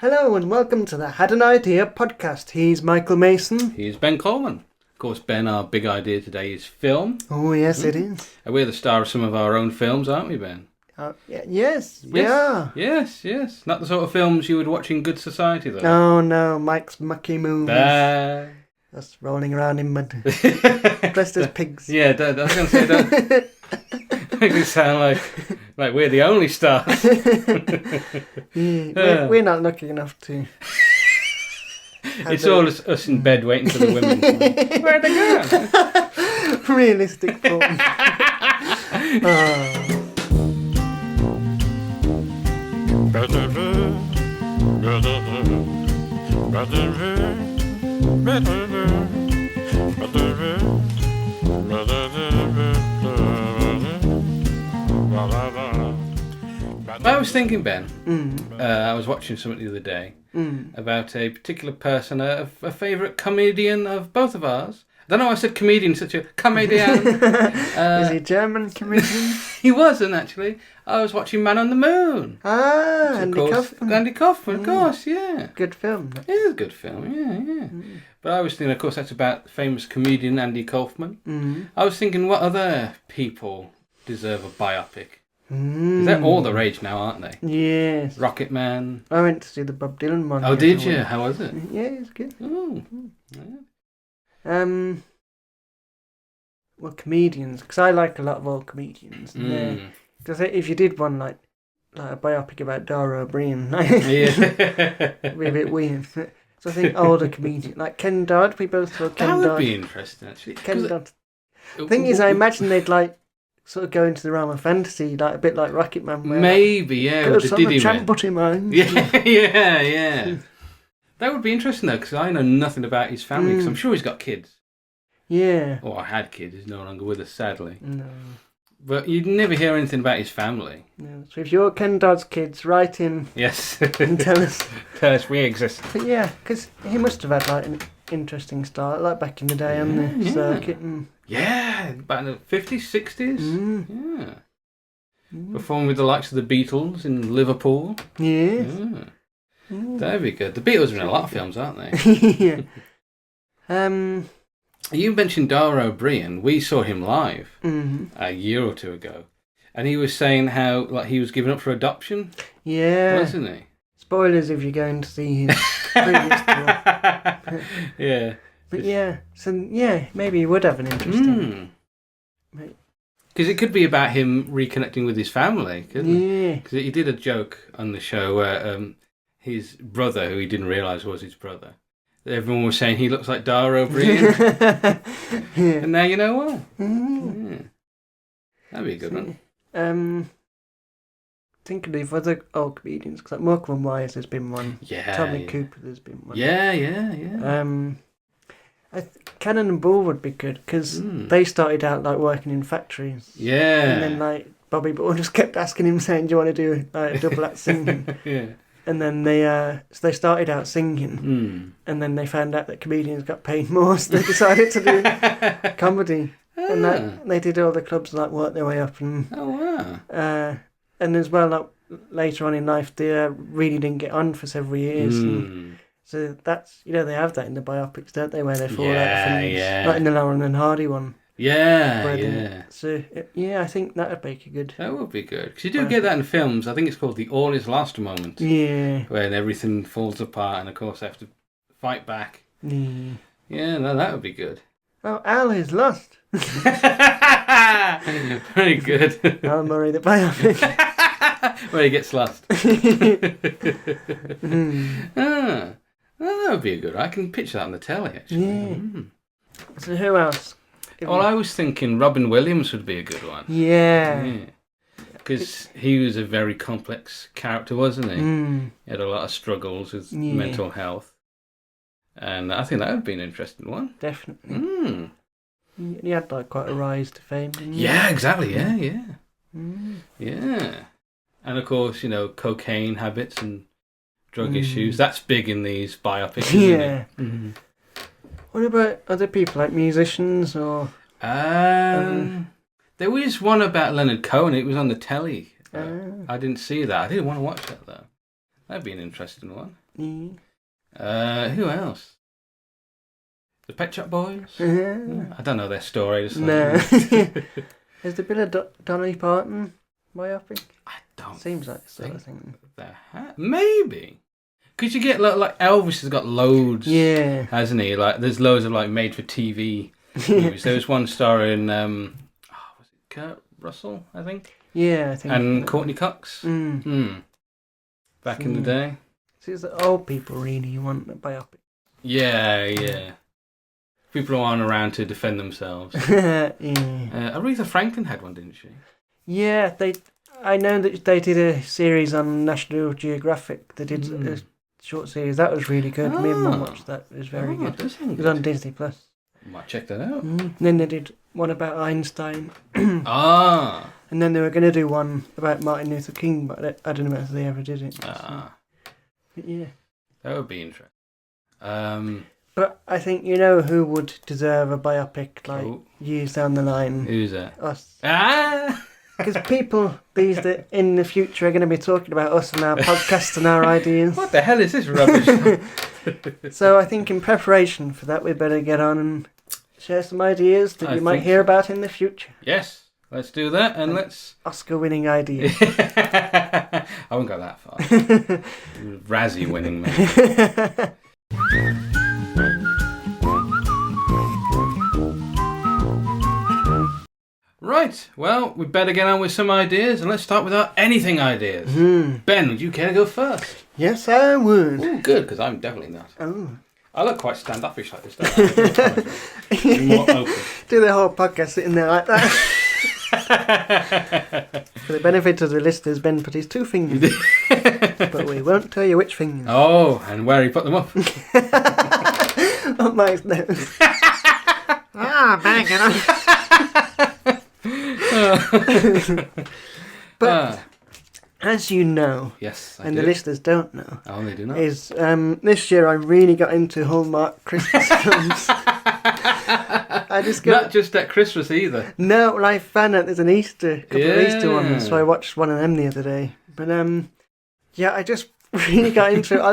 Hello and welcome to the Had an Idea podcast. He's Michael Mason. He's Ben Coleman. Of course, Ben, our big idea today is film. Oh, yes, it is. And we're the star of some of our own films, aren't we, Ben? Yes, we are. Yes. Not the sort of films you would watch in good society, though. Oh, no, Mike's mucky movies. Us rolling around in mud. Dressed as pigs. Yeah, I was going to say that. Make it sound like we're the only stars. We're not lucky enough to... It's all us in bed waiting for the women. Where'd they go? Realistic form. I was thinking, Ben, I was watching something the other day about a particular person, a favourite comedian of both of ours. I don't know why I said comedian, such a comedian. Is he a German comedian? He wasn't, actually. I was watching Man on the Moon. Ah, Andy Kaufman. Andy Kaufman, of course, yeah. Good film. It is a good film, yeah. But I was thinking, of course, that's about famous comedian Andy Kaufman. I was thinking, what other people deserve a biopic? They're all the rage now, aren't they? Yes. Rocket Man. I went to see the Bob Dylan one. Oh, did you? How was it? Yeah, it's good. Oh, yeah. Well, comedians, because I like a lot of old comedians. Because if you did one like a biopic about Dara O'Brien, it'd be a bit weird. So I think older comedians, like Ken Dodd, we both saw Ken Dodd. That would be interesting, actually. Ken Dodd. The thing is, I imagine they'd like sort of go into the realm of fantasy, like a bit like Rocket Man. Maybe, yeah. With the Diddy Man. Butty man. Yeah. That would be interesting, though, because I know nothing about his family, because I'm sure he's got kids. Yeah. Or had kids. He's no longer with us, sadly. No. But you'd never hear anything about his family. No. So if you're Ken Dodd's kids, write in. Yes. And tell us. Tell us we exist. But yeah, because he must have had like an interesting start, like back in the day on the circuit. Yeah, back in the 50s, 60s. Yeah. Performing with the likes of the Beatles in Liverpool. Yes. Yeah. That'd be good. The Beatles are in a lot of films, aren't they? Yeah. You mentioned Dara O'Brien. We saw him live a year or two ago. And he was saying how he was given up for adoption. Yeah. Wasn't he? Spoilers if you're going to see his previous tour. Yeah. But maybe he would have an interesting... Because it could be about him reconnecting with his family, couldn't it? Yeah. Because he did a joke on the show where his brother, who he didn't realise was his brother, everyone was saying he looks like Dara O'Brien. And now you know why. Yeah. That'd be a good one. Think of the other old comedians, because like Morecambe and Wise has been one. Yeah. Tommy Cooper has been one. Yeah. Cannon and Ball would be good, because they started out like working in factories. Yeah. And then like Bobby Ball just kept asking him, saying, "Do you want to do like a double act singing?" Yeah. And then they started out singing, and then they found out that comedians got paid more, so they decided to do comedy. And they did all the clubs and work their way up. And and as well, like later on in life, they really didn't get on for several years. And so that's they have that in the biopics, don't they, where they fall out of things, like in the Lauren and Hardy one. Yeah. So I think that would make a good. That would be good, because you do get that in films. I think it's called the all is lost moment. Yeah. Where everything falls apart, and of course they have to fight back. Yeah, no, that would be good. Oh, Al is lost. Very good. Al Murray, the biopic. Where he gets lost. That would be a good. I can picture that on the telly, actually. Yeah. So who else? Well, I was thinking Robin Williams would be a good one. Yeah. Because he was a very complex character, wasn't he? He had a lot of struggles with mental health. And I think that would be an interesting one. Definitely. He had quite a rise to fame, didn't he? Yeah, exactly. Yeah. Yeah. And of course, cocaine habits and drug issues. That's big in these biopics, isn't it? What about other people, like musicians or... There was one about Leonard Cohen. It was on the telly. I didn't see that. I didn't want to watch that, though. That'd be an interesting one. Mm. Who else? The Pet Shop Boys? I don't know their stories. No. Has there been a Dolly Parton biopic? I don't Seems like sort of thing. Maybe. Because you get, like, Elvis has got loads, hasn't he? Like, there's loads of, like, made-for-TV movies. There was one starring, was it Kurt Russell, I think? Yeah, I think. And Courtney Cox. Back in the day. So it's the old people really want a biopic. Yeah. People who aren't around to defend themselves. Aretha Franklin had one, didn't she? Yeah, I know that they did a series on National Geographic. They did a short series. That was really good. Me and Mum watched that. It was very good. It was on Disney Plus. Might check that out. And then they did one about Einstein. And then they were going to do one about Martin Luther King, but I don't know if they ever did it. But yeah. That would be interesting. But I think you know who would deserve a biopic like years down the line? Who's that? Us. Because people in the future are going to be talking about us and our podcast and our ideas. What the hell is this rubbish? So I think in preparation for that, we better get on and share some ideas that you might hear about in the future. Yes, let's do that, and let's... Oscar-winning ideas. I won't go that far. Razzie winning, man. Right, well, we better get on with some ideas, and let's start with our anything ideas. Ben, would you care to go first? Yes, I would. Oh, good, because I'm definitely not. Oh. I look quite standoffish like this, don't I? More open. Do the whole podcast sitting there like that. For the benefit of the listeners, Ben put his 2 fingers. But we won't tell you which fingers. Oh, and where he put them up. On my nose. Banging on. But as you know, yes, and the listeners don't know, they do not. Is this year I really got into Hallmark Christmas films. I discovered not just at Christmas either. No, well, I found out there's an couple of Easter ones, so I watched one of them the other day. But I just really got into it. I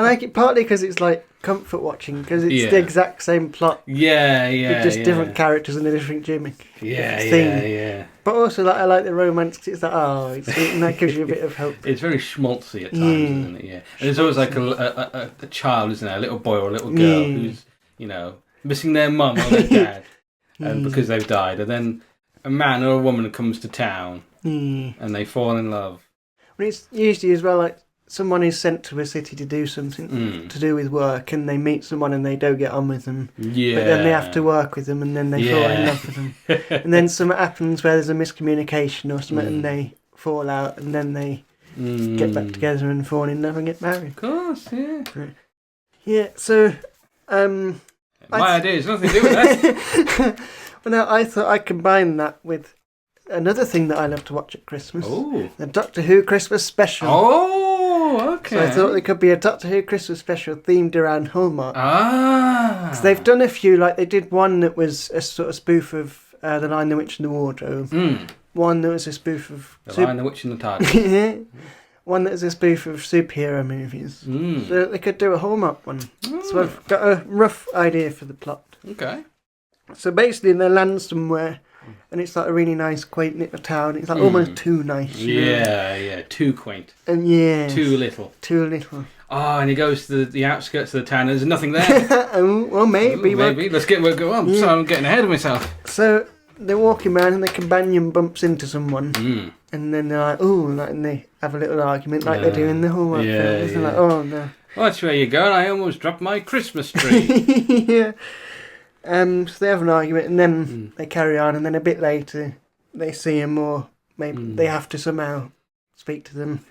like it partly because it's like comfort watching, because it's the exact same plot. With just different characters and a different gimmick. Yeah. But also, I like the romance, because it's like, it's sweet, and that gives you a bit of hope. It's very schmaltzy at times, isn't it? Yeah. And there's always like a child, isn't there? A little boy or a little girl who's, missing their mum or their dad, and because they've died. And then a man or a woman comes to town, and they fall in love. Well, it's usually as well like someone is sent to a city to do something to do with work, and they meet someone and they don't get on with them. Yeah. But then they have to work with them, and then they fall in love with them. And then something happens where there's a miscommunication or something, and they fall out, and then they get back together and fall in love and get married. Of course, yeah. Yeah, so... my idea has nothing to do with that. Well, now, I thought I'd combine that with another thing that I love to watch at Christmas. Oh. The Doctor Who Christmas special. Oh, okay. So I thought there could be a Doctor Who Christmas special themed around Hallmark. Because they've done a few, like they did one that was a sort of spoof of The Lion, the Witch and the Wardrobe. One that was a spoof of... The Lion, the Witch and the TARDIS. One that was a spoof of superhero movies. So they could do a Hallmark one. So I've got a rough idea for the plot. Okay. So basically they land somewhere, and it's like a really nice, quaint little town. It's like almost too nice. Yeah, too quaint. And too little. Too little. Oh, and he goes to the outskirts of the town, and there's nothing there. Well, maybe. Maybe. Let's go on. So I'm getting ahead of myself. So they're walking around, and the companion bumps into someone. And then they're like, and they have a little argument like they do in the Hallmark films. They're like, oh, no. Watch where you're going. I almost dropped my Christmas tree. Yeah. So they have an argument, and then they carry on, and then a bit later they see him, or maybe they have to somehow speak to them.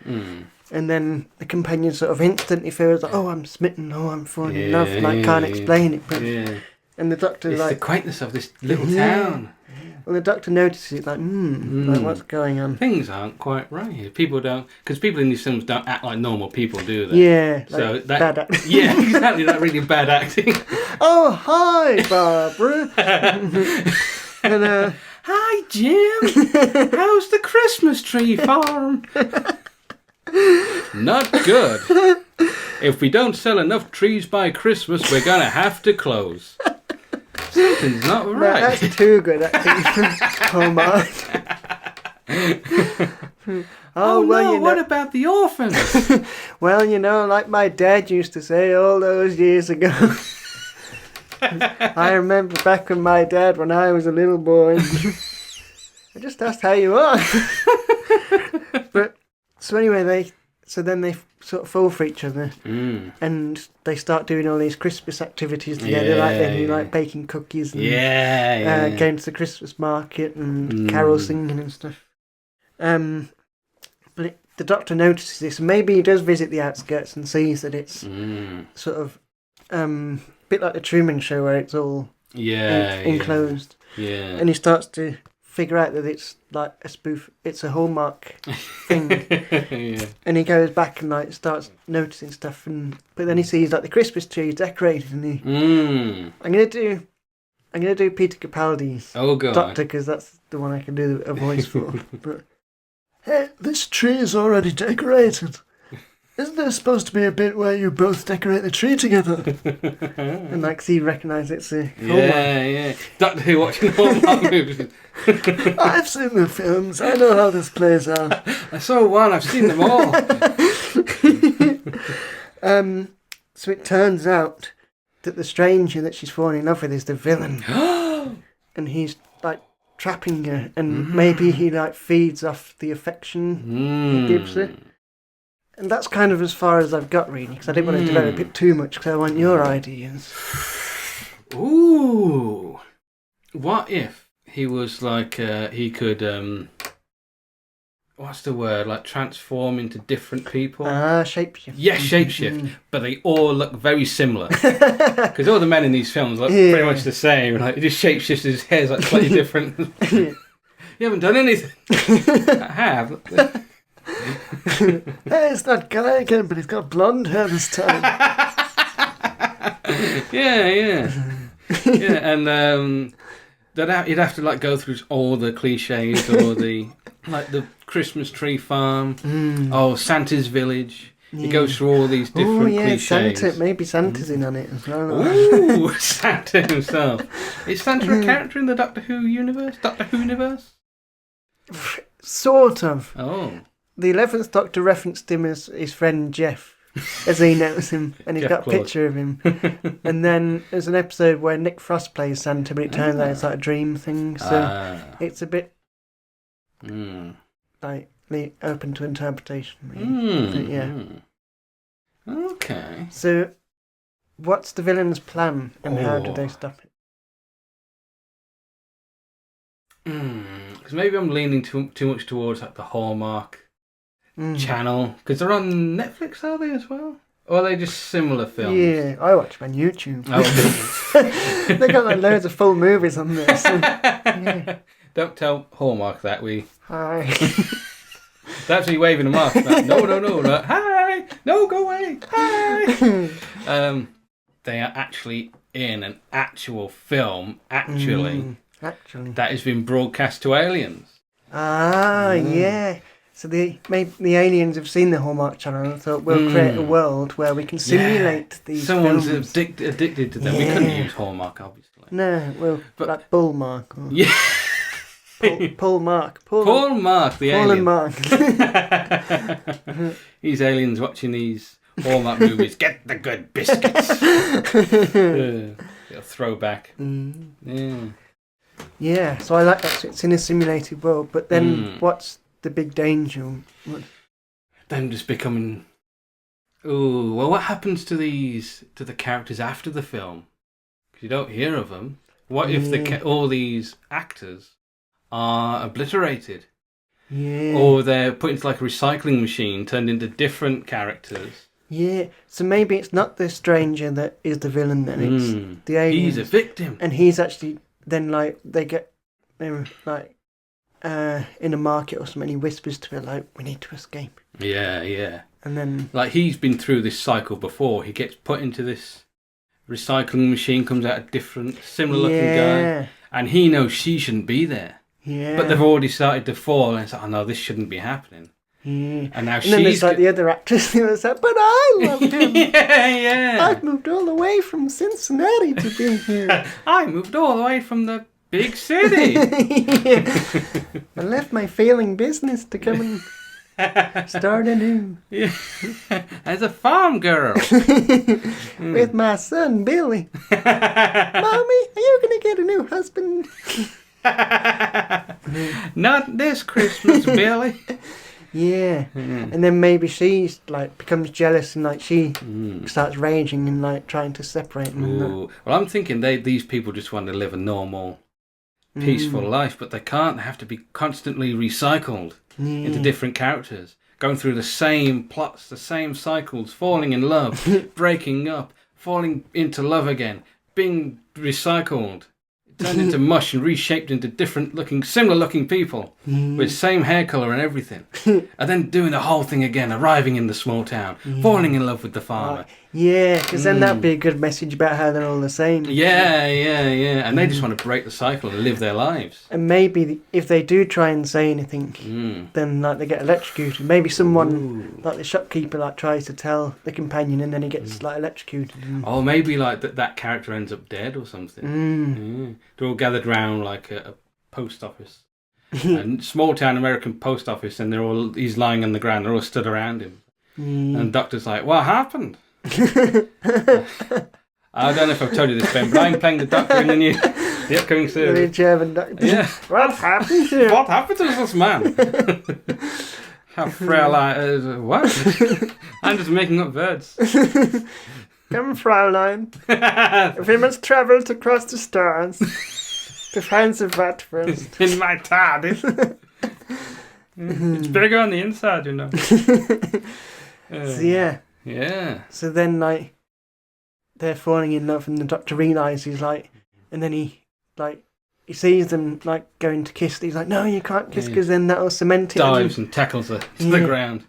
And then the companion sort of instantly feels like, oh, I'm smitten, oh, I'm falling in love, and I can't explain it. But, and the Doctor it's the quaintness of this little town. Well, the Doctor notices it, like, like, what's going on? Things aren't quite right here. People don't... Because people in these films don't act like normal people, do they? Yeah, so like bad acting. Yeah, exactly, that really bad acting. Oh, hi, Barbara. And, hi, Jim. How's the Christmas tree farm? Not good. If we don't sell enough trees by Christmas, we're going to have to close. Something's not right. No, that's too good, actually. Hallmark. Oh, well, no, what about the orphans? Well, like my dad used to say all those years ago. I remember back when my dad, when I was a little boy. I just asked how you are. But, so anyway, they sort of fall for each other. And they start doing all these Christmas activities together, like baking cookies and going to the Christmas market and carol singing and stuff. But the Doctor notices this, and maybe he does visit the outskirts and sees that it's sort of a bit like the Truman Show, where it's all enclosed. Yeah. And he starts to figure out that it's like a spoof, it's a Hallmark thing. And he goes back and starts noticing stuff, but then he sees like the Christmas tree decorated, and I'm gonna do Peter Capaldi's Doctor, because that's the one I can do a voice for. But hey, this tree is already decorated. Isn't there supposed to be a bit where you both decorate the tree together? And he recognises it's a Hallmark. Yeah. Doctor Who watching Hallmark movies. I've seen the films. I know how this plays out. I saw one. I've seen them all. So it turns out that the stranger that she's falling in love with is the villain. And he's trapping her, and maybe he feeds off the affection he gives her. And that's kind of as far as I've got, really, because I didn't want to develop it too much, because I want your ideas. Ooh. What if he was he could, what's the word, transform into different people? Shapeshift. Yeah, shapeshift. But they all look very similar. Because all the men in these films look pretty much the same. He just shapeshifts, his hair's slightly different. You haven't done anything. I have. Hey, it's that guy again, but he's got blonde hair this time. Yeah, and you'd have to go through all the cliches, or the Christmas tree farm, Santa's village. He goes through all these different cliches. Maybe Santa's in on it as well. Ooh, Santa himself. Is Santa a character in the Doctor Who universe? Sort of. Oh. The 11th Doctor referenced him as his friend Jeff, as he knows him, and he's got a picture of him. And then there's an episode where Nick Frost plays Santa, but it turns out it's a dream thing, so it's a bit open to interpretation. Really. But, Okay. So, what's the villain's plan, and how do they stop it? Because maybe I'm leaning too much towards the Hallmark channel, because they're on Netflix, are they, as well? Or are they just similar films? Yeah, I watch them on YouTube. They got loads of full movies on there. So, yeah. Don't tell Hallmark that. Hi. That's me waving them off. No. Hi. No, go away. Hi. They are actually in an actual film. Actually, that has been broadcast to aliens. Yeah. So the aliens have seen the Hallmark channel and thought, we'll create a world where we can simulate these Someone's films. addicted to them. We couldn't use Hallmark, obviously. No, but Bullmark. Or Paul Mark, the alien. Paul and Mark. These aliens watching these Hallmark movies. Get the good biscuits. A throwback. Yeah, so I like that. So it's in a simulated world, but then what's the big danger? Them just becoming... Ooh, well, what happens to the characters after the film? Because you don't hear of them. What if all these actors are obliterated? Yeah. Or they're put into a recycling machine, turned into different characters. Yeah, so maybe it's not the stranger that is the villain then, it's the alien. He's a victim. And he's actually, then they're in a market or something, he whispers to her we need to escape. Yeah. And then... he's been through this cycle before. He gets put into this recycling machine, comes out a different, similar looking guy. And he knows she shouldn't be there. Yeah. But they've already started to fall, and it's oh no, this shouldn't be happening. Yeah. And now then there's like the other actress who was like, but I love him. yeah. I've moved all the way from Cincinnati to be here. I moved all the way from the big city. I left my failing business to come and start anew. Yeah. As a farm girl. With my son, Billy. Mommy, are you going to get a new husband? Not this Christmas, Billy. Yeah. And then maybe she's like becomes jealous and like she starts raging and like trying to separate them. Ooh. Well, I'm thinking these people just want to live a normal, peaceful life, but they can't. They have to be constantly recycled into different characters, going through the same plots, the same cycles, falling in love, breaking up, falling into love again, being recycled, turned into mush and reshaped into similar looking people with same hair colour and everything. And then doing the whole thing again, arriving in the small town, falling in love with the farmer. Yeah, because then that'd be a good message about how they're all the same. Yeah. And they just want to break the cycle and live their lives. And maybe if they do try and say anything, then like they get electrocuted. Maybe someone, like the shopkeeper, like tries to tell the companion and then he gets like electrocuted. Or maybe like that character ends up dead or something. They're all gathered round like a post office. A small town American post office, and he's lying on the ground, they're all stood around him. And the doctor's like, what happened? I don't know if I've told you this, Ben, but I'm playing the doctor in the upcoming series. The German doctor. Yeah. What happened to him? What happened to this man? How frail what? I'm just making up words. Come, Fraulein. We must travel across the stars to find the vat first. In my TARDIS. It's bigger on the inside, you know. So yeah. Yeah. So then, like, they're falling in love, and the doctor realises, like, and then he sees them, like, going to kiss. He's like, no, you can't kiss, because then that'll cement it. Dives and tackles her to the ground.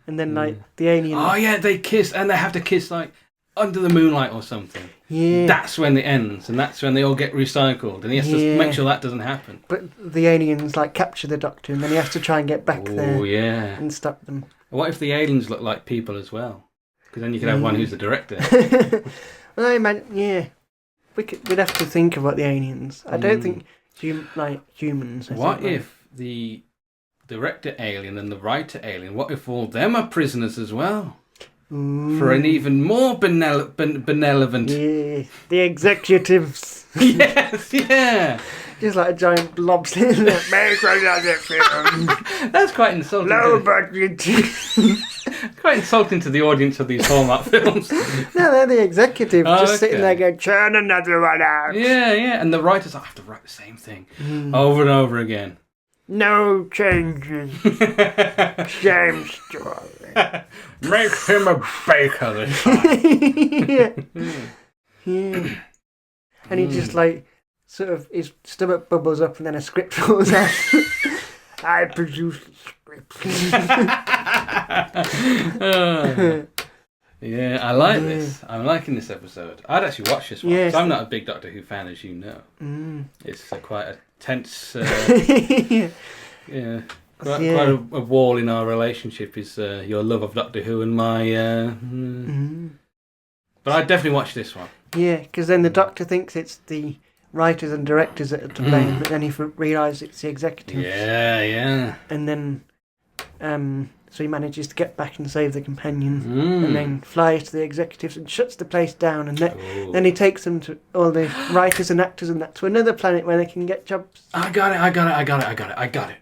And then, like, the alien... Oh, yeah, they kiss, and they have to kiss, like, under the moonlight or something. Yeah. That's when it ends, and that's when they all get recycled, and he has to make sure that doesn't happen. But the aliens, like, capture the doctor, and then he has to try and get back there and stop them. What if the aliens look like people as well? Because then you could have one who's the director. Well, I imagine, we'd have to think about the aliens. I don't think humans. What if the director alien and the writer alien? What if all them are prisoners as well? For an even more benevolent. Yeah, the executives. Yes, yeah. Just like a giant blob sitting there. Make another film. That's quite insulting. Low budget. Quite insulting to the audience of these Hallmark films. No, they're the executives sitting there going, churn another one out. Yeah. And the writers have to write the same thing over and over again. No changes. Same story. Make him a baker this time. Yeah. And he just like sort of his stomach bubbles up and then a script falls out. I produce the script. Yeah, I like this. I'm liking this episode. I'd actually watch this one. Yes. I'm not a big Doctor Who fan, as you know. It's quite a tense. Quite a wall in our relationship is your love of Doctor Who and my. But I'd definitely watch this one. Yeah, because then the Doctor thinks it's the writers and directors that are to blame, but then he realises it's the executives. Yeah. And then, so he manages to get back and save the companion, and then flies to the executives and shuts the place down, and then he takes them to all the writers and actors and that to another planet where they can get jobs. I got it.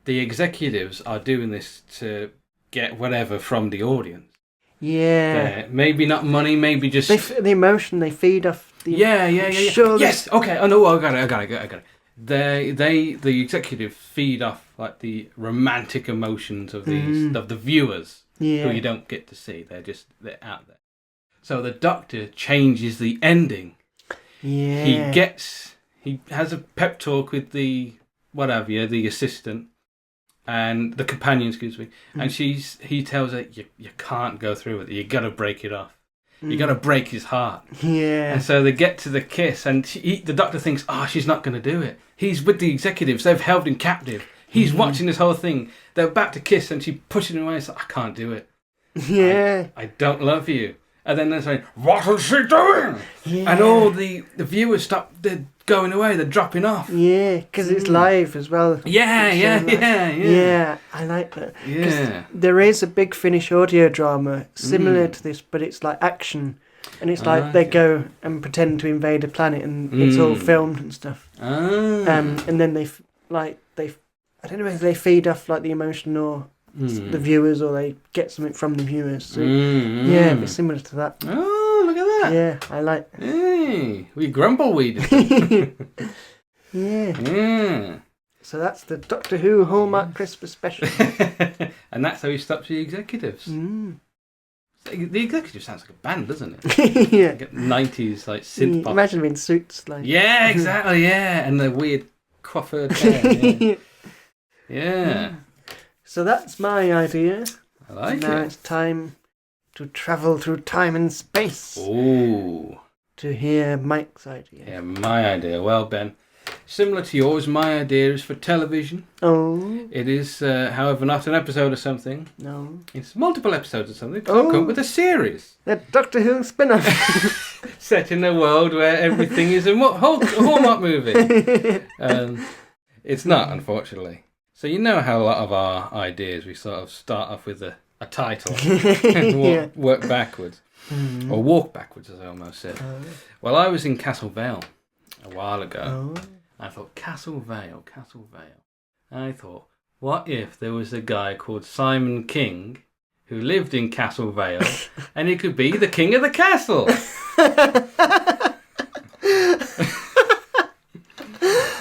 The executives are doing this to get whatever from the audience. Yeah. Maybe not money, maybe just... the emotion they feed off the... Yeah. Yes, okay, I know, I got it. The executives feed off like the romantic emotions of of the viewers who you don't get to see. They're out there. So the Doctor changes the ending. Yeah. He has a pep talk with the assistant and the companion, excuse me, and he tells her you can't go through with it. You got to break it off. You got to break his heart. Yeah. And so they get to the kiss, and the Doctor thinks, she's not going to do it. He's with the executives. They've held him captive. He's watching this whole thing. They're about to kiss and she pushes him away. It's like, I can't do it. Yeah. I don't love you. And then they're saying, what is she doing? Yeah. And all the viewers stop, they're going away, they're dropping off. Yeah, because it's live as well. Yeah, I like that. Yeah. There is a big Finnish audio drama similar to this, but it's like action. And it's like they go and pretend to invade a planet and it's all filmed and stuff. And then I don't know if they feed off like the emotion or the viewers, or they get something from the viewers. So, yeah, it's similar to that. Oh, look at that. Yeah, I like. Hey, we grumbleweed. Yeah. So that's the Doctor Who Hallmark Christmas special. And that's how he stops the executives. The executive sounds like a band, doesn't it? Yeah. Like 90s like synth pop. Imagine them in suits like. Yeah, exactly. Yeah, and the weird coiffured hair. Yeah. So that's my idea. I like now it. It's time to travel through time and space. Ooh. To hear Mike's idea. Yeah, my idea. Well, Ben, similar to yours, my idea is for television. Oh. It is, however, not an episode or something. No. It's multiple episodes or something. I've come up with a series. The Doctor Who spin-off. Set in a world where everything is a Hallmark movie. It's not, unfortunately. So you know how a lot of our ideas, we sort of start off with a title and work backwards. Or walk backwards, as I almost said. Well, I was in Castle Vale a while ago. I thought, Castle Vale. And I thought, what if there was a guy called Simon King who lived in Castle Vale and he could be the king of the castle?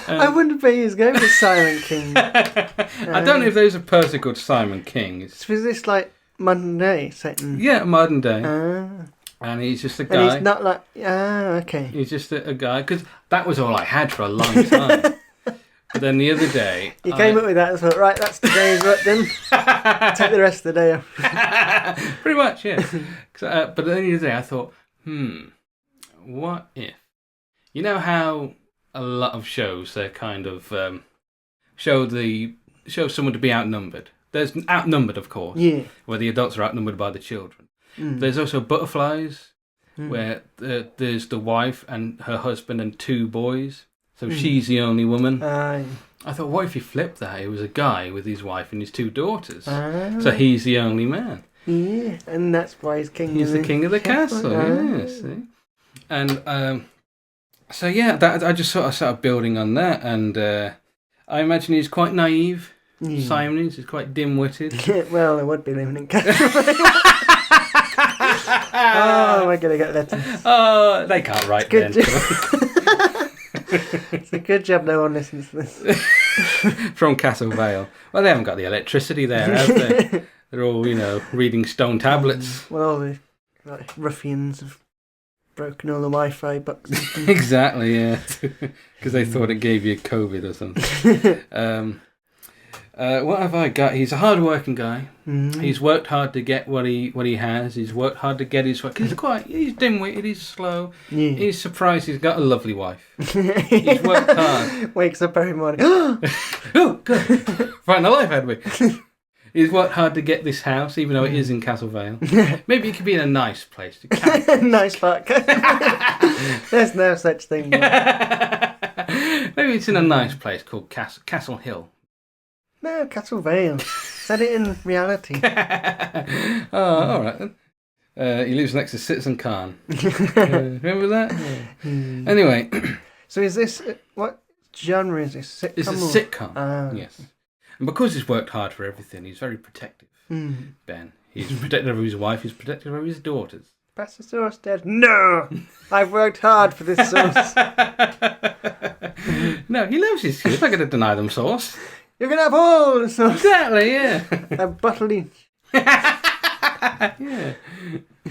I wouldn't be his name was Simon King. I don't know if there's a person called Simon King. Was this like modern day setting? Yeah, modern day. And he's just a guy. And he's not like... okay. He's just a guy, because that was all I had for a long time. But then the other day... You came up with that and thought, right, that's today's work then. Take the rest of the day off. Pretty much, yeah. But then the other day I thought, what if... You know how a lot of shows, they kind of show someone to be outnumbered. There's outnumbered, of course. Yeah. Where the adults are outnumbered by the children. There's also Butterflies, where there's the wife and her husband and two boys. So she's the only woman. I thought, what if you flipped that? It was a guy with his wife and his two daughters. So he's the only man. Yeah, and that's why he's king. He's the king of the castle. Yes. See? And so yeah, I just sort of started building on that, and I imagine he's quite naive. Simon is quite dim-witted. Well, I would be living in Castle. Oh, we're going to get letters. Oh, they can't write then. It's a good job no one listens to this. From Castle Vale. Well, they haven't got the electricity there, have they? They're all, reading stone tablets. Well, all the ruffians have broken all the Wi-Fi boxes. Exactly, yeah. Because they thought it gave you COVID or something. What have I got? He's a hard-working guy. He's worked hard to get what he has. He's worked hard to get his work. He's dim-witted. He's slow. Yeah. He's surprised he's got a lovely wife. He's worked hard. Wakes up every morning. Oh, good. Find a life, had we? He's worked hard to get this house, even though it is in Castle Vale. Maybe it could be in a nice place. Nice park. There's no such thing. Maybe it's in a nice place called Castle Hill. No, Castle Vale. Set it in reality. Oh, all right then. He lives next to Citizen Khan. Remember that? Yeah. Anyway. So is this... what genre is this? Sitcom? It's a sitcom, yes. And because he's worked hard for everything, he's very protective, Ben. He's protective of his wife, he's protective of his daughters. Pass the sauce, Dad. No! I've worked hard for this sauce. No, he loves his kids. I'm not going to deny them sauce. You're going to have all the sauce. Exactly, yeah. A bottle each. Yeah.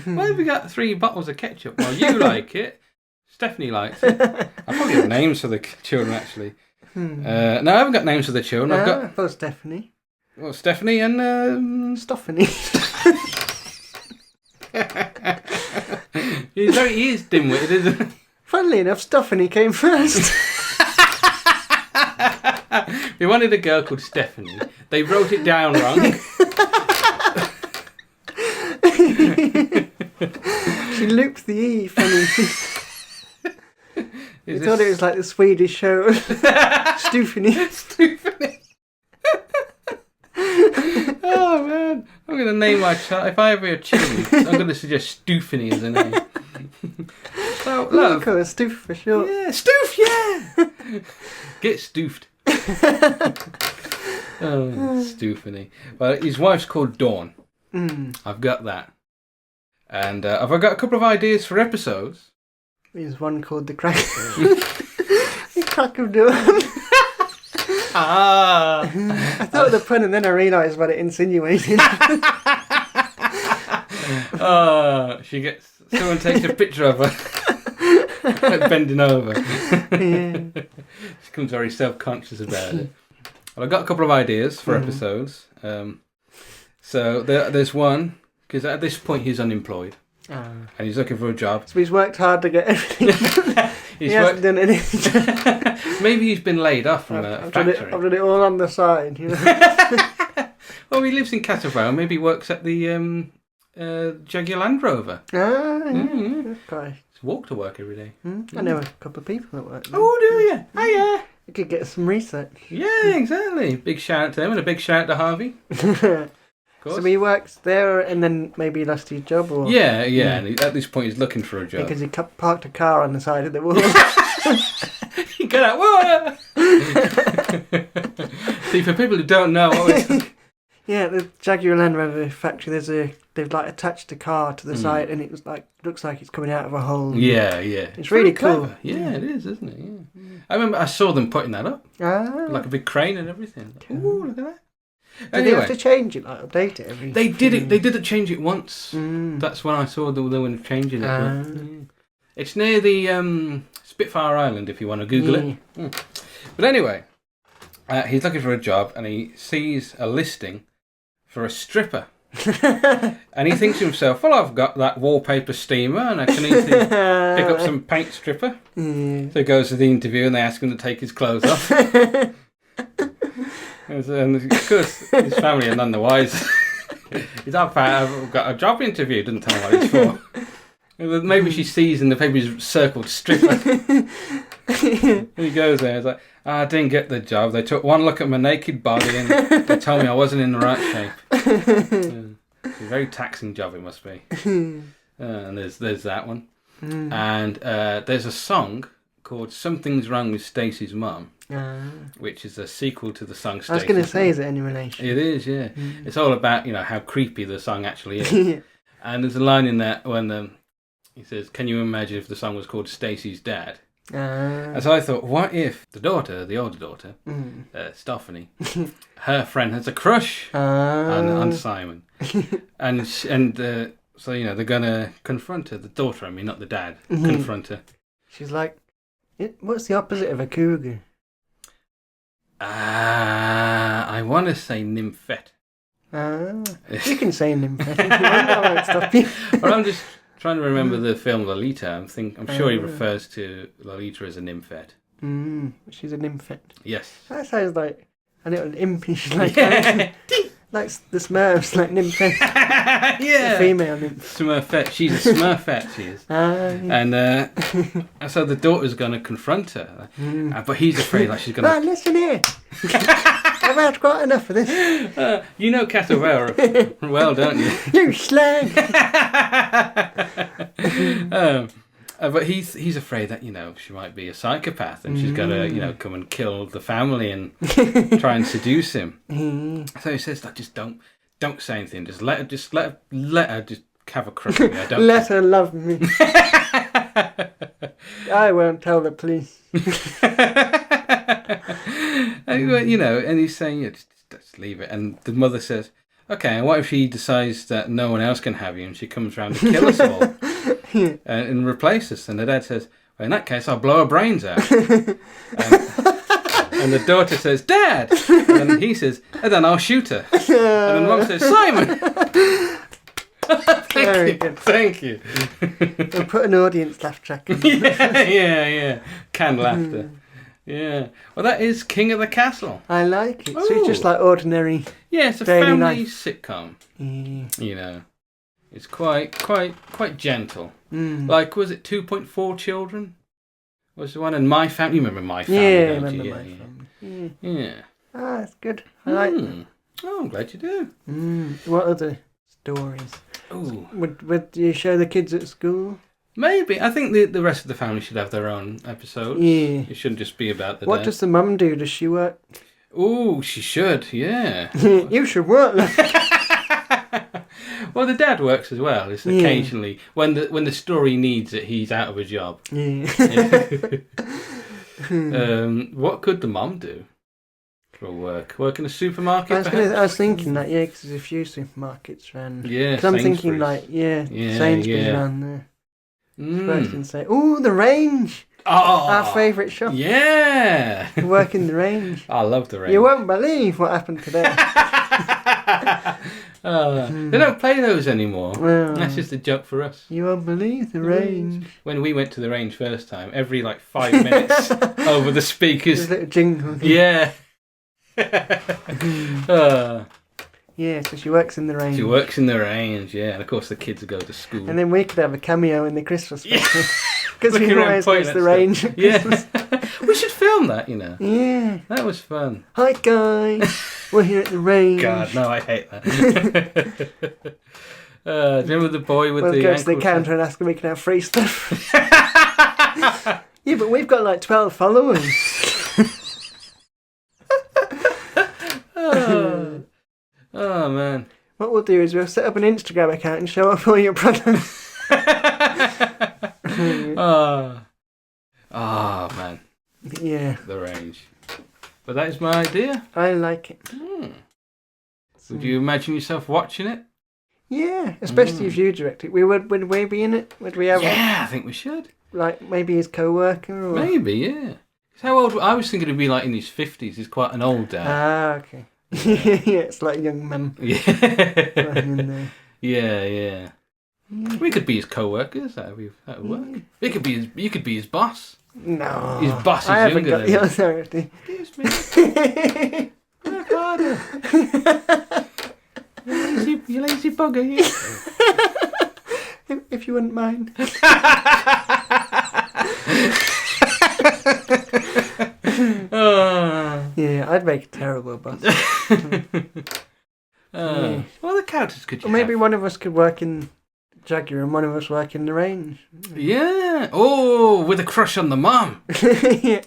Why have we got 3 bottles of ketchup? Well, you like it. Stephanie likes it. I've probably got names for the children, actually. No, I haven't got names for the children. I've got... I thought Stephanie. Well, Stephanie and... Stoffany. He is dim-witted, isn't he? Funnily enough, Stoffany came first. He wanted a girl called Stephanie. They wrote it down wrong. She looped the E, funny. I thought it was like the Swedish show. Stephanie. Stephanie. Oh man, I'm going to name my child. If I ever hear chili, I'm going to suggest Stephanie as a name. So, love. Call it Stoof for short. Yeah, Stoof, yeah. Get stoofed. Oh, Stephanie. Well, his wife's called Dawn. I've got that. And have I got a couple of ideas for episodes? There's one called The Crack. The Crack of Dawn. Ah! I thought of the pun and then I realised what it insinuated. Someone takes a picture of her. Like bending over. Yeah. She becomes very self-conscious about it. Well, I've got a couple of ideas for episodes. So there's one, because at this point he's unemployed. And he's looking for a job. So he's worked hard to get everything. He hasn't done anything. Maybe he's been laid off from a factory. I've done it all on the side. You know? Well, he lives in Castle Vale. Maybe he works at the Jaguar Land Rover. Okay. Just walk to work every day. I know a couple of people that work there. Oh, do you? Oh, yeah. You could get some research. Yeah, exactly. Big shout out to them and a big shout out to Harvey. So he works there and then maybe he lost his job? Or... Yeah. And at this point he's looking for a job. Because he parked a car on the side of the wall. He got out, whoa! See, for people who don't know what we're talking... Yeah, the Jaguar Land Rover factory, they've like attached a car to the side and it was like looks like it's coming out of a hole. Yeah. It's really cool. Clever. Yeah, it is, isn't it? Yeah. I remember I saw them putting that up. Like a big crane and everything. Ooh, look at that. Did they have to change it, like update it every... They did it. They did change it once. That's when I saw they were changing it. It's near the Spitfire Island, if you want to Google it. But anyway, he's looking for a job and he sees a listing for a stripper. And he thinks to himself, well, I've got that wallpaper steamer and I can easily pick up some paint stripper. So he goes to the interview and they ask him to take his clothes off. And of course, his family are none the wiser. He's up, I've got a job interview, doesn't tell him what it's for. Maybe she sees in the paper he's circled stripper. And he goes there, he's like, I didn't get the job. They took one look at my naked body and they told me I wasn't in the right shape. It's a very taxing job, it must be. And there's that one. And there's a song called Something's Wrong with Stacey's Mum, which is a sequel to the song Stacey's I was going to say, is it any relation? It is, yeah. It's all about, how creepy the song actually is. And there's a line in that when he says, can you imagine if the song was called Stacey's Dad? And so I thought, what if the older daughter, Stephanie, her friend has a crush on Simon, and so they're gonna confront her. The daughter, I mean, not the dad, confront her. She's like, what's the opposite of a cougar? I want to say nymphette. You can say nymphette if you want. I won't stop you. Well, I'm just trying to remember the film Lolita. I'm sure he refers to Lolita as a nymphette. She's a nymphette. Yes. That sounds like a little impish, like the Smurfs, like nymphette. Yeah. A female nymph. Smurfette. She's a Smurfette, she is. And so the daughter's going to confront her. But he's afraid she's going to... listen here. I've had quite enough of this. You know Castle Vale well, don't you? You slag. But he's afraid that she might be a psychopath and she's going to come and kill the family and try and seduce him. So he says, just don't say anything. Just let her just have a crush on me. Let her love me. I won't tell the police. And he's saying, just leave it. And the mother says, okay, and what if she decides that no one else can have you and she comes round to kill us all and replace us? And the dad says, well, in that case, I'll blow her brains out. And the daughter says, Dad! And then he says, and then I'll shoot her. And then mum says, Simon! Thank you. We'll put an audience laugh track in. Yeah. Canned laughter. Yeah. Well, that is King of the Castle. I like it. So it's just like ordinary. Yeah, it's a daily family life. sitcom. Yeah. You know, it's quite gentle. Mm. Like, was it 2.4 Children? Was the one in My Family? You remember My Family? Yeah, I don't remember you? My Family. Yeah. Yeah. Ah, that's good. I like that. Oh, I'm glad you do. What other stories? Ooh. Would you show the kids at school? Maybe. I think the rest of the family should have their own episodes. Yeah. It shouldn't just be about the What dad. does the mum do? Does she work? Ooh, she should, yeah. You should work. Well, the dad works as well. It's occasionally when the story needs it, he's out of a job. Yeah. What could the mum do for work? Work in a supermarket? I was thinking that, because there's a few supermarkets around. Yeah, because I'm thinking Sainsbury's. Sainsbury's around there. Work and say, the range. Oh, Our favourite shop. Yeah. Work in the range. I love the range. You won't believe what happened today. They don't play those anymore. Well, That's just a joke for us. You won't believe the range. When we went to the range first time, every 5 minutes over the speakers. There's a little jingle. Yeah. Yeah, so she works in the range. She works in the range, yeah. And of course the kids go to school. And then we could have a cameo in the Christmas special. Because Looking we around always pointing go at to the range. Yeah. We should film that, Yeah. That was fun. Hi guys, we're here at the range. God, no, I hate that. Do you remember the boy with we'll the go to the ankle counter and ask if we can have free stuff. Yeah, but we've got 12 followers. Oh, man. What we'll do is we'll set up an Instagram account and show off all your products. Oh, man. Yeah. The range. But that is my idea. I like it. Would you imagine yourself watching it? Yeah, especially if you direct it. Would we be in it? Would we have I think we should. Maybe his co-worker? Or... Maybe, yeah. How old? I was thinking it'd be in his 50s. He's quite an old dad. Ah, okay. Yeah, it's like a young man. Yeah. Yeah. We could be his co-workers. That would work. You could be his boss. No. His boss is I haven't younger got the authority. Excuse me. Work harder. You lazy bugger. If you wouldn't mind. Yeah, I'd make a terrible boss. Well, the characters could. Or maybe one of us could work in Jaguar and one of us work in the range. Yeah. Oh, with a crush on the mum. Yeah.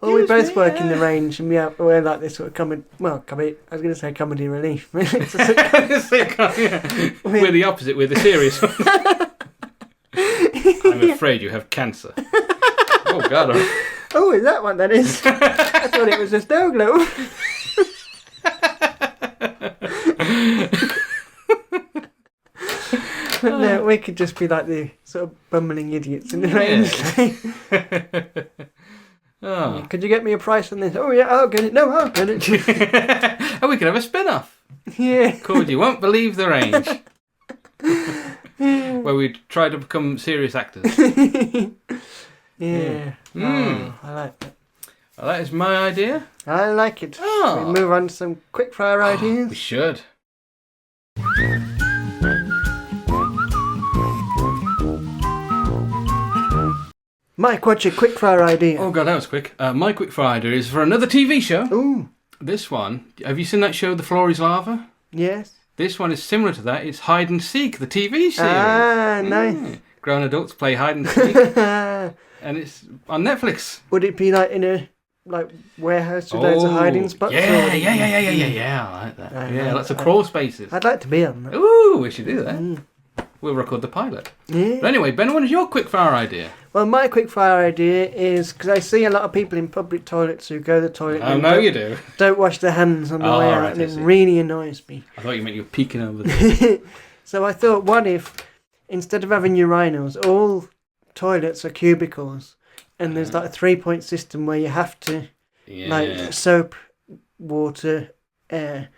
Well, we both work in the range, and we're like this sort of comedy. Well, comedy. I was going to say comedy relief. It's a sitcom, yeah. We're the opposite. We're the serious one. I'm afraid you have cancer. Oh God. Oh, is that what that is? I thought it was a snow globe. No, we could just be like the sort of bumbling idiots in the range. Oh. Could you get me a price on this? Oh yeah, I'll get it. No, I'll get it. Oh, we could have a spin-off. Yeah. Called You Won't Believe the Range. Where we try to become serious actors. Yeah. Oh, I like that. Well, that is my idea. I like it. Oh. We move on to some quick-fire ideas. We should. Mike, what's your quick-fire idea? Oh God, that was quick. My quick-fire idea is for another TV show. Ooh. This one, have you seen that show, The Floor is Lava? Yes. This one is similar to that. It's Hide and Seek, the TV series. Ah, nice. Grown adults play hide and seek. And it's on Netflix. Would it be like in a warehouse with loads of hiding spots? Yeah. I like that. Lots of that. crawl spaces. I'd like to be on that. Ooh, we should do that. We'll record the pilot. Yeah. But anyway, Ben, what is your quickfire idea? Well, my quickfire idea is, because I see a lot of people in public toilets who go to the toilet I know you do. don't wash their hands on the way out, right, and I it see. really annoys me. I thought you meant you were peeking over there. So I thought, what if, instead of having urinals, all toilets are cubicles, and there's like a 3-point system where you have to like soap, water, air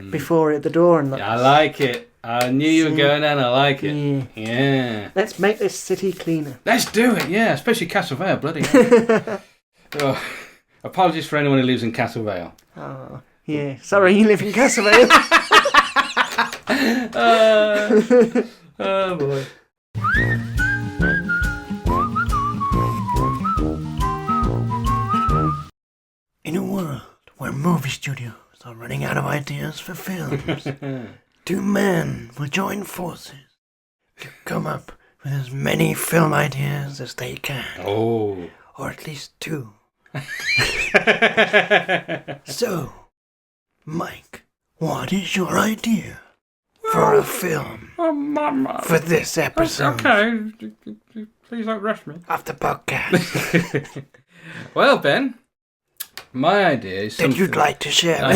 before at the door, and I like it. I knew you were going down. I like it. Yeah. Let's make this city cleaner. Let's do it. Yeah, especially Castle Vale. Bloody hell. Oh. Apologies for anyone who lives in Castle Vale. Oh, yeah. Sorry, you live in Castle Vale. Oh boy. In a world where movie studios are running out of ideas for films, two men will join forces to come up with as many film ideas as they can. Oh. Or at least two. So, Mike, what is your idea for a film for this episode? Okay, please don't rush me. Of the podcast Well, Ben, my idea is something... that you'd like to share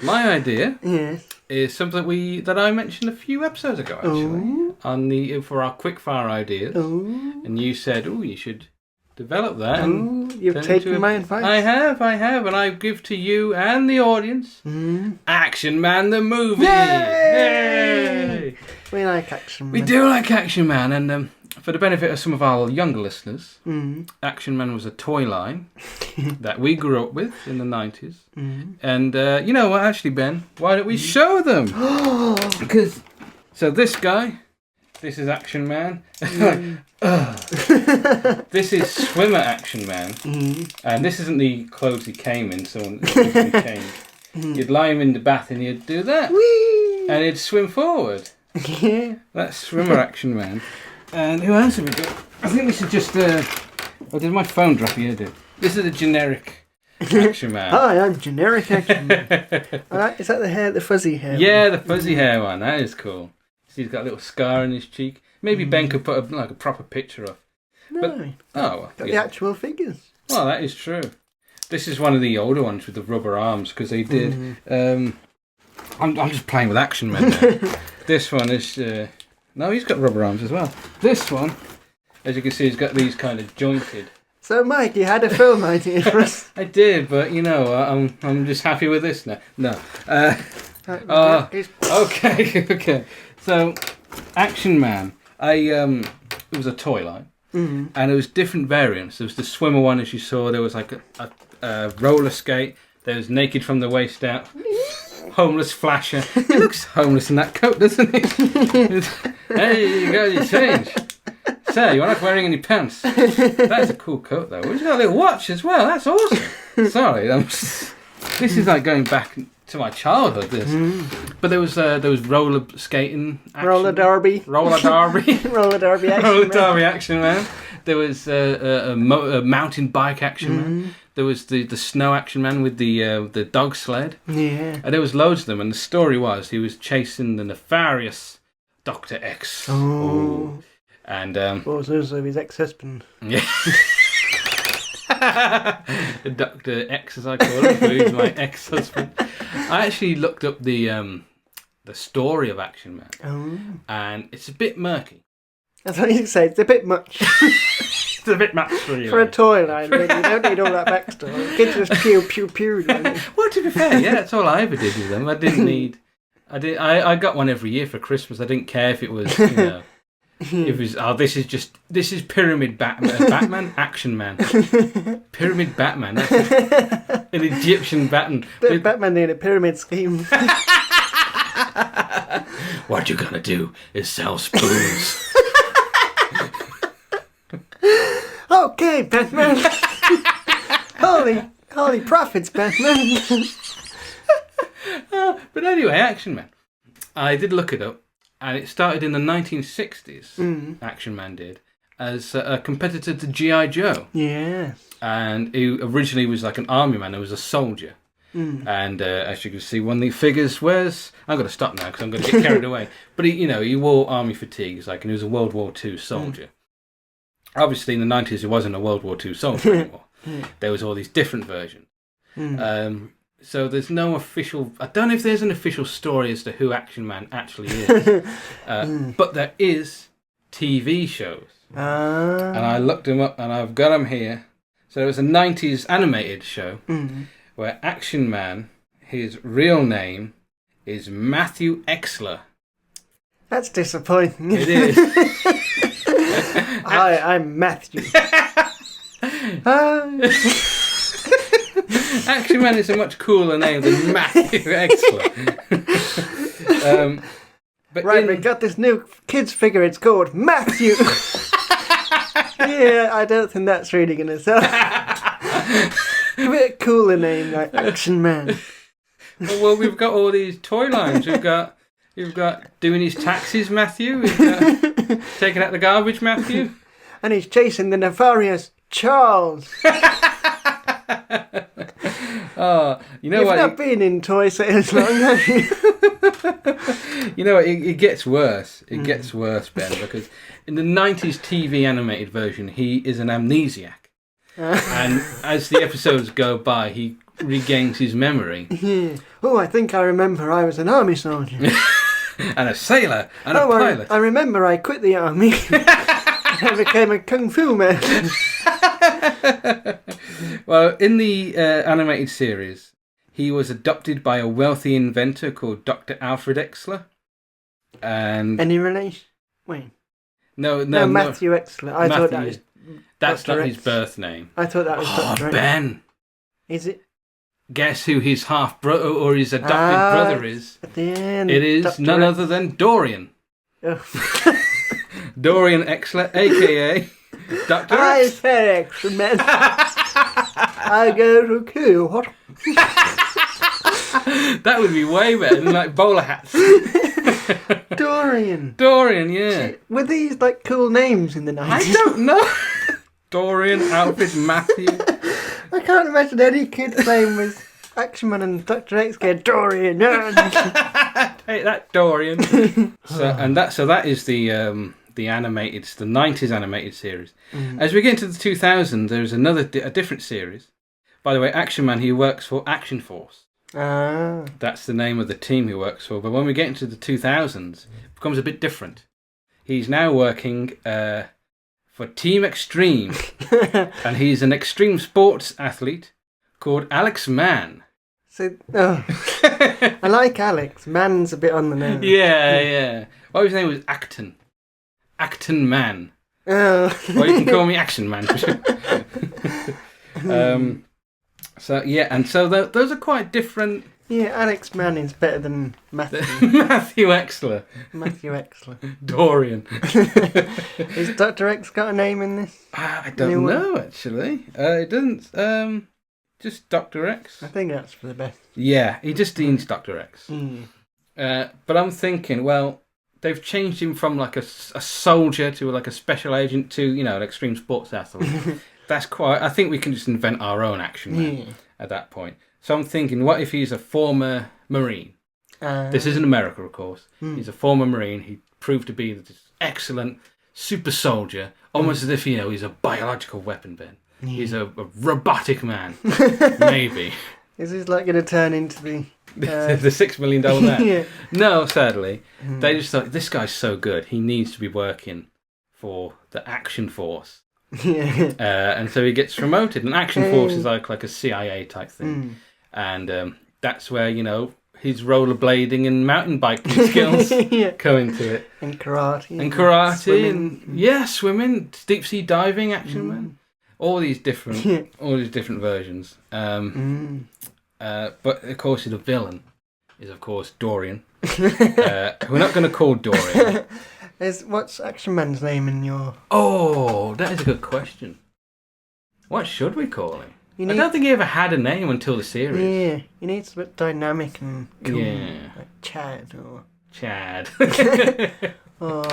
My idea Yes. is something that I mentioned a few episodes ago, actually, for our quickfire ideas. Ooh. And you said, you should develop that. Ooh, you've taken my advice. I have, and I give to you and the audience Action Man the movie. Yay! We like Action Man. We do like Action Man, and for the benefit of some of our younger listeners, Action Man was a toy line that we grew up with in the 90s. And you know what, actually, Ben, why don't we show them? Because, so this guy, this is Action Man. This is Swimmer Action Man. And this isn't the clothes he came in, so he changed. You'd lie him in the bath and he'd do that. Whee! And he'd swim forward. Yeah. That's Swimmer Action Man. And who else have we got? I think this is just did my phone drop here, dude? This is a generic Action Man. Hi, I'm generic Action Man. Is that the fuzzy hair? Yeah, the fuzzy hair one. That is cool. So he's got a little scar on his cheek. Maybe Ben could put a proper picture up. No. Got the actual figures. Well, that is true. This is one of the older ones with the rubber arms because they did. I'm just playing with Action Man now. This one is. No, he's got rubber arms as well. This one, as you can see, he's got these kind of jointed. So, Mike, you had a film idea for us. I did, but you know, I'm just happy with this now. No. Okay. So, Action Man. It was a toy line, and it was different variants. There was the swimmer one, as you saw. There was like a roller skate. There was naked from the waist out. Homeless flasher. He looks homeless in that coat, doesn't he? Hey, you got your change. Sir, you're not wearing any pants. That's a cool coat, though. He's got a little watch as well. That's awesome. Sorry, this is like going back to my childhood. This, but there was roller skating, action, roller derby, roller derby Action Man. There was a mountain bike Action Man. There was the snow Action Man with the dog sled. Yeah. And there was loads of them. And the story was he was chasing the nefarious Dr. X. Oh. And what was also his ex-husband? Yeah. Dr. X, as I call him, who's my ex-husband. I actually looked up the story of Action Man, and it's a bit murky. That's what you say. It's a bit much. It's a bit much for a toy line. Really. You don't need all that backstory. Kids just pew. Well, to be fair, yeah, that's all I ever did with them. I didn't need. I got one every year for Christmas. I didn't care if it was, it was. This is Pyramid Batman, Action Man, Pyramid Batman. That's an Egyptian Batman. Batman in a pyramid scheme. What you're gonna do is sell spoons. Okay, Batman. Holy profits, Batman. But anyway, Action Man. I did look it up, and it started in the 1960s. Action Man did as a competitor to G.I. Joe. Yeah. And he originally was like an army man. He was a soldier. And as you can see, one of the figures wears. I'm going to stop now because I'm going to get carried away. But he wore army fatigues, and he was a World War II soldier. Obviously, in the 90s, he wasn't a World War II soldier anymore. There was all these different versions. So there's no official. I don't know if there's an official story as to who Action Man actually is, but there is TV shows, and I looked them up, and I've got them here. So there was a 90s animated show where Action Man, his real name is Matthew Exler. That's disappointing. It is. Hi, I'm Matthew. Action Man is a much cooler name than Matthew Exler. But we got this new kids figure. It's called Matthew. Yeah, I don't think that's really going to sell. A bit cooler name like Action Man. Well, we've got all these toy lines. You've got doing his taxis, Matthew. We've got taking out the garbage, Matthew. And he's chasing the nefarious Charles. Oh, you know You've what? not been in toy sales long, have you? You know what? It gets worse. It gets worse, Ben, because in the 90s TV animated version, he is an amnesiac. And as the episodes go by, he regains his memory. Yeah. Oh, I think I remember I was an army soldier. And a sailor and a pilot. I remember I quit the army. I became a kung fu man. Well, in the animated series, he was adopted by a wealthy inventor called Dr. Alfred Exler. And any relation? Wait. No, Matthew Exler. I thought that was. That's Dr. not his birth name. I thought that was Dr. Ben. Is it? Guess who his half brother or his adopted brother is? At the end. It is Dr. none other than Dorian. Oh. Dorian Exler, aka Dr. I X. said Exler, man. I go to kill. What? That would be way better than like bowler hats. Dorian. Dorian, yeah. Were these like cool names in the 90s? I don't know. Dorian, Alfred, Matthew. I can't imagine any kid playing with Action Man and Dr. X going, Dorian. Hey, that Dorian. So that is the animated, the 90s animated series. As we get into the 2000s, there's a different series. By the way, Action Man, he works for Action Force. That's the name of the team he works for. But when we get into the 2000s, it becomes a bit different. He's now working for Team Extreme. And he's an extreme sports athlete called Alex Mann. I like Alex. Man's a bit on the nose. Yeah. Well, his name was Acton. Acton Man. Oh. Well, you can call me Action Man. So those are quite different. Yeah, Alex Mann is better than Matthew. Matthew Exler. Matthew Exler. Dorian. Is Dr. X got a name in this? I don't know, actually. It doesn't. Just Dr. X. I think that's for the best. Yeah, he just means Dr. X. But I'm thinking, well, they've changed him from like a soldier to like a special agent to, an extreme sports athlete. That's quite... I think we can just invent our own Action Man at that point. So I'm thinking, what if he's a former Marine? This isn't America, of course. He's a former Marine. He proved to be this excellent super soldier, almost as if, he's a biological weapon, Ben. He's a robotic man. Maybe. Is this like going to turn into the $6 million man? Yeah. No, sadly. They just thought, this guy's so good. He needs to be working for the Action Force. Yeah. And so he gets promoted. And Action Force is like a CIA type thing. And that's where, his rollerblading and mountain biking skills come into it. And karate. And karate. Swimming. Swimming. Deep sea diving, Action Man. All these different versions. But of course, the villain is of course Dorian. We're not going to call Dorian. What's Action Man's name in your... Oh, that is a good question. What should we call him? I don't think he ever had a name until the series. Yeah, he needs a bit dynamic and cool. Yeah. Like Chad or... Chad. or...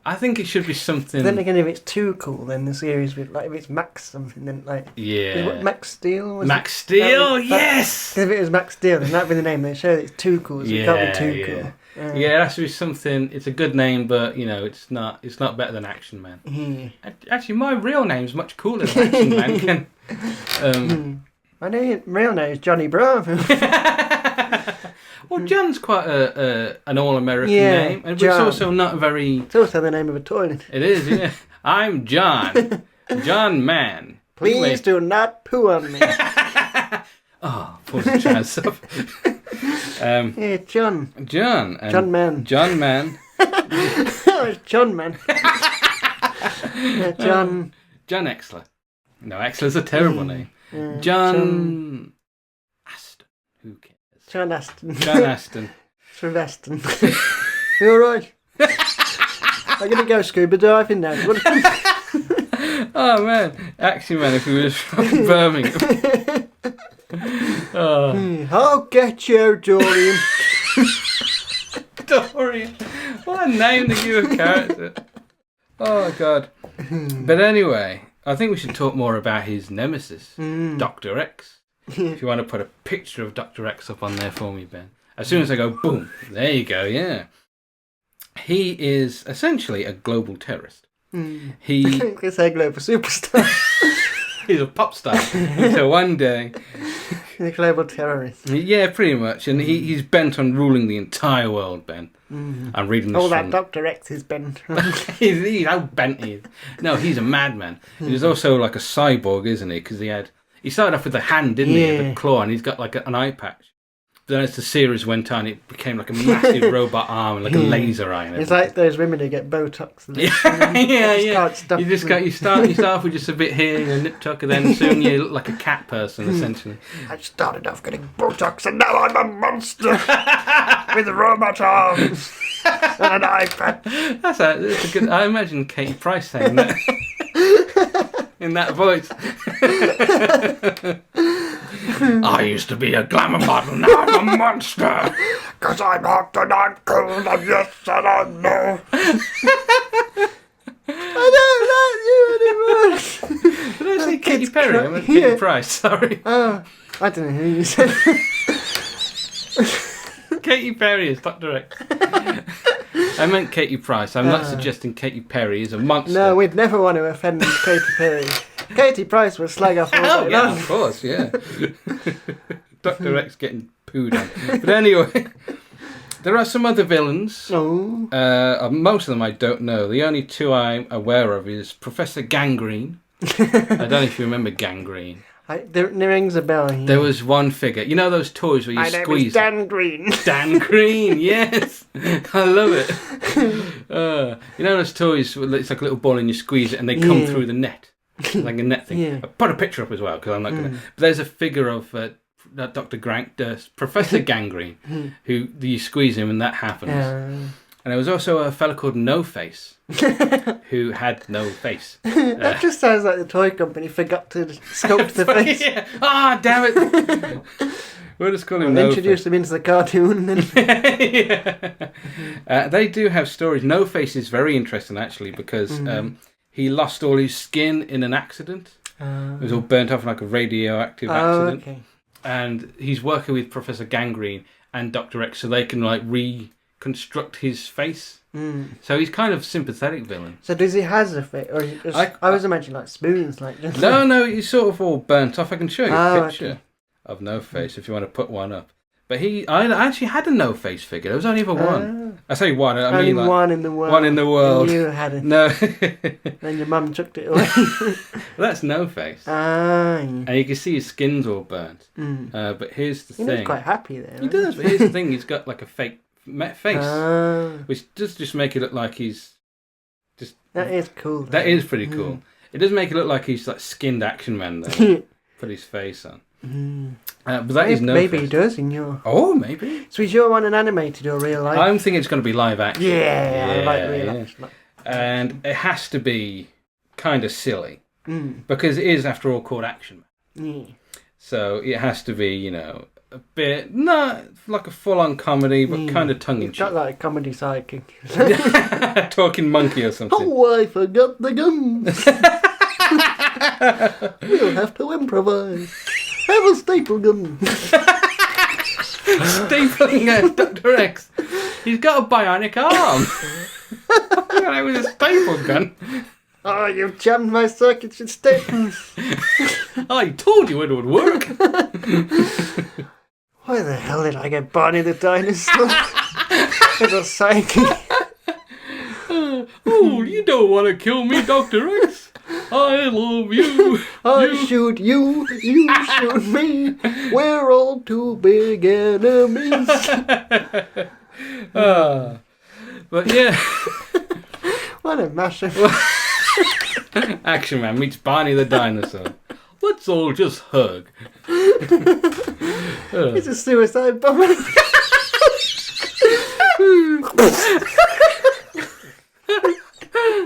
I think it should be something... Then again, if it's too cool, then the series would... Like, if it's Max something, then like... Yeah. What, Max Steel? Max Steel, yes! If it was Max Steel, then that'd be the name. They show that it's too cool, so it can't be too cool. Yeah, it has to be something... It's a good name, but, it's not better than Action Man. Yeah. Actually, my real name's much cooler than Action Man. I know your real name is Johnny Bravo. Well, John's quite an all-American name, but it's also not very... It's also the name of a toilet. It is, yeah. I'm John. John Mann. Please do not poo on me. Oh, poor chance up. Yeah, John. John. John Mann. John Mann. Oh, it's John Mann. John Exler. No, Exler's a terrible name. John Aston. Who cares? John Aston. John Aston. Sylvester. You alright? I'm going to go scuba diving now. Oh man, Action Man if he was from Birmingham. I'll get you, Dorian. Dorian. What a name to give a character. Oh god. But anyway, I think we should talk more about his nemesis, Dr. X. If you want to put a picture of Dr. X up on there for me, Ben. As soon as I go, boom, there you go, yeah. He is essentially a global terrorist. He He's a global superstar. He's a pop star. So one day... He's a global terrorist. Yeah, pretty much. And he's bent on ruling the entire world, Ben. I'm reading this that Dr. X is bent. he's how bent he is. No, he's a madman. He's also like a cyborg, isn't he? Because he started off with a hand, didn't he? The claw, and he's got like an eye patch. Then as the series went on, it became like a massive robot arm and like a laser eye. It's like those women who get Botox. And yeah. You start off with just a bit here, nip tuck, and then soon you look like a cat person, essentially. I started off getting Botox, and now I'm a monster with robot arms and an eye patch. That's a good. I imagine Katie Price saying that in that voice. I used to be a glamour model, now I'm a monster. Cause I'm hot and I'm cool and yes and I know. I don't like you anymore. Did I say Katy Perry? I meant Katie Price, sorry. Oh, I don't know who you said. Katy Perry is Dr. X. I meant Katie Price. I'm not suggesting Katy Perry is a monster. No, we'd never want to offend Katy Perry. Katy Price would slag off all day long. Of course, yeah. Dr. X getting pooed on. But anyway, there are some other villains. Oh. Most of them I don't know. The only two I'm aware of is Professor Gangrene. I don't know if you remember Gangrene. There rings a bell here. There was one figure. You know those toys where you squeeze? My name is Dan Green. Dan Green, yes. I love it. You know those toys where it's like a little ball and you squeeze it and they come through the net? Like a net thing. Yeah. I put a picture up as well because I'm not going to. But there's a figure of Dr. Professor Gangrene who you squeeze him and that happens. And there was also a fella called No Face who had no face. That just sounds like the toy company forgot to sculpt the face. Yeah. Ah, damn it. We'll just call him No Face. Introduce him into the cartoon. Yeah. They do have stories. No Face is very interesting actually because he lost all his skin in an accident. It was all burnt off in like a radioactive accident. Okay. And he's working with Professor Gangrene and Dr. X so they can like reconstruct his face. So he's kind of sympathetic villain. So does he has a face? Or I was imagining like spoons. No, he's sort of all burnt off. I can show you a picture of No Face if you want to put one up. But I actually had a No Face figure. There was only ever one. I say one. I mean like one in the world. One in the world. And you had it. No. Then your mum chucked it away. Well, that's No Face. Yeah. And you can see his skin's all burnt. But here's the thing. He's quite happy there. He does. But here's the thing. He's got like a fake face, which does just make it look like he's just. That is cool. That is pretty cool. It does make it look like he's like skinned Action Man though. Put his face on. But that is No Face. Maybe he does in your. Oh, maybe. So is your one an animated or real life? I'm thinking it's going to be live action. Yeah, I like real action. And it has to be kind of silly because it is, after all, called Action Man. So it has to be, a bit not like a full-on comedy, but kind of tongue-in-cheek. Not like a comedy sidekick. Talking monkey or something. Oh, I forgot the guns. We'll have to improvise. Have a staple gun. Stapling Dr. X. He's got a bionic arm. It was a staple gun. Oh, you've jammed my circuits with staples. I told you it would work. Why the hell did I get Barney the dinosaur? As a sidekick. Oh, you don't want to kill me, Dr. X. I love you. I shoot you, you shoot me. We're all two big enemies. But yeah. What a mashup. Action Man meets Barney the dinosaur. Let's all just hug. It's a suicide bomber.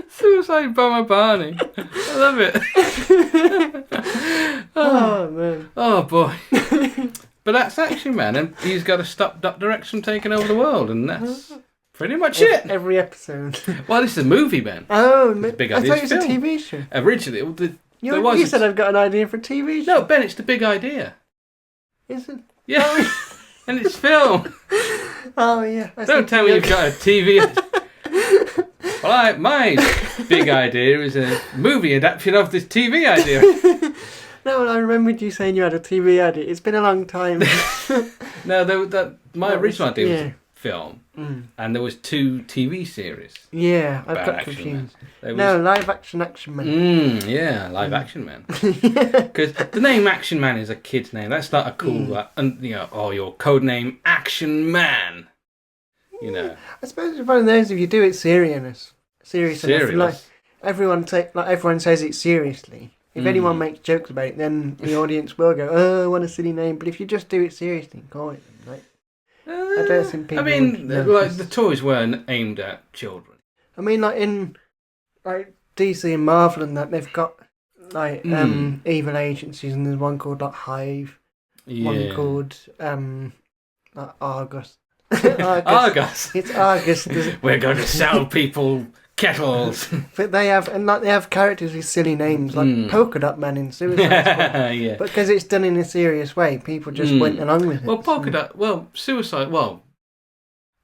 Suicide Bomber Barney. I love it. Oh, man. Oh, boy. But that's Action Man, and he's got to stop Dr. X from taking over the world, and that's pretty much it. Every episode. Well, this is a movie, Ben. Oh, Big I thought it was Ideas a film. TV show. Originally, You said I've got an idea for a TV show. No, Ben, it's the Big Idea. Is it? Yeah. And it's film. Oh, yeah. Don't tell me you've got a TV. Well, my big idea is a movie adaptation of this TV idea. No, I remembered you saying you had a TV idea. It's been a long time. No, my original idea was a film, and there was 2 TV series. Yeah, I've got confused. Live action man. Yeah, live action man. Because the name Action Man is a kid's name. That's not a cool, your code name Action Man. You know. I suppose it's one of those if you do it serious enough. Like everyone says it seriously. If anyone makes jokes about it, then the audience will go, "Oh, what a silly name!" But if you just do it seriously, call it. Like, I don't think people. I mean, like the toys weren't aimed at children. I mean, like in DC and Marvel and that, they've got like evil agencies, and there's one called like Hive, one called like Argus. Argus. It's Argus. We're going to sell people kettles. But they have characters with silly names like Polka Dot Man in Suicide Squad. Yeah. But because it's done in a serious way, people just went along with it. Well, Polka Dot. Well, Suicide. Well,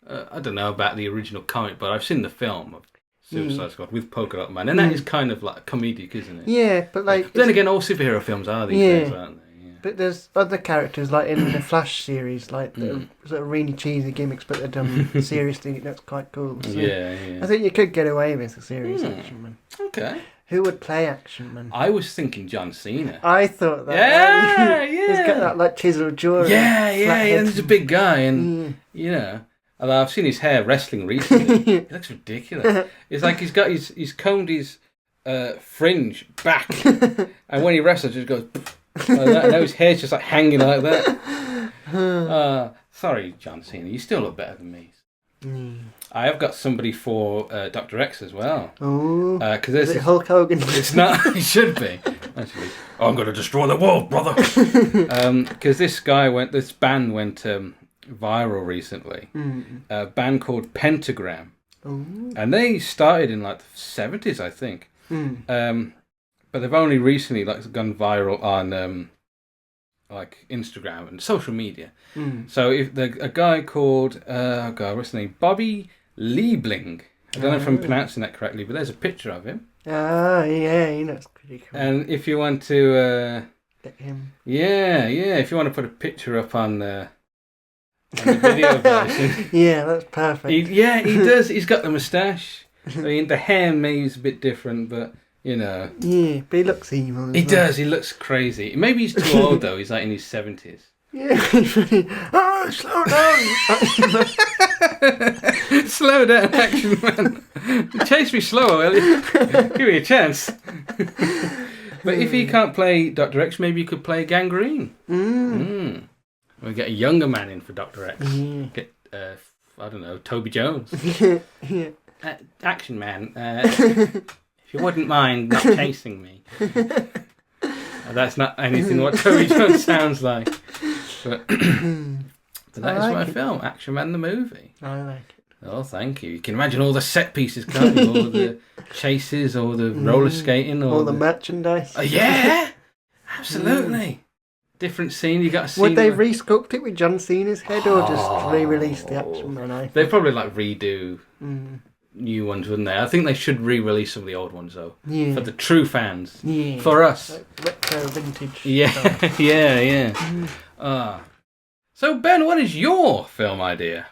I don't know about the original comic, but I've seen the film of Suicide Squad with Polka Dot Man, and that is kind of like comedic, isn't it? Yeah, but like. But then again, all superhero films are these days, aren't they? But there's other characters like in the Flash series, like that are sort of really cheesy gimmicks, but they're done seriously. That's quite cool. So yeah. I think you could get away with a serious Action Man. Okay. Who would play Action Man? I was thinking John Cena. I thought that. Yeah. He's got that like chiseled jaw. Yeah. And he's a big guy, and although I've seen his hair wrestling recently, it looks ridiculous. It's like he's combed his fringe back, and when he wrestles, it just goes. Like that. Now his hair's just like hanging like that. Sorry, John Cena, you still look better than me. I have got somebody for Dr. X as well. Oh, is it Hulk Hogan? It's not. It should be. Actually, I'm going to destroy the world, brother. Because this band went viral recently. A band called Pentagram, and they started in like the 70s, I think. But they've only recently gone viral on like Instagram and social media. So if a guy called what's his name? Bobby Liebling. I don't know if I'm pronouncing that correctly, but there's a picture of him. Yeah, he looks pretty cool. And if you want to get him. If you want to put a picture up on the video version. Yeah, that's perfect. He does. He's got the moustache. I mean, the hair may's a bit different, but you know. Yeah, but he looks evil. He does. He looks crazy. Maybe he's too old though. He's like in his 70s. Yeah, he's really. Oh, slow down! Slow down, Action Man. Chase me slower, will you? Give me a chance. But if he can't play Dr. X, maybe he could play Gangrene. We'll get a younger man in for Dr. X. Get, I don't know, Toby Jones. Yeah. Action Man, if you wouldn't mind not chasing me. That's not anything what Toby Jones sounds like. But that is my film, Action Man the movie. I like it. Oh, thank you. You can imagine all the set pieces, can't you? All the chases, all the roller skating. All the merchandise. Yeah, absolutely. Different scene, you got a scene. Would they re-sculpt it with John Cena's head or just re-release the Action Man? They'd probably redo new ones, wouldn't they? I think they should re-release some of the old ones though. Yeah. For the true fans. Yeah. For us. Like retro vintage. Yeah, stuff. yeah. So Ben, what is your film idea?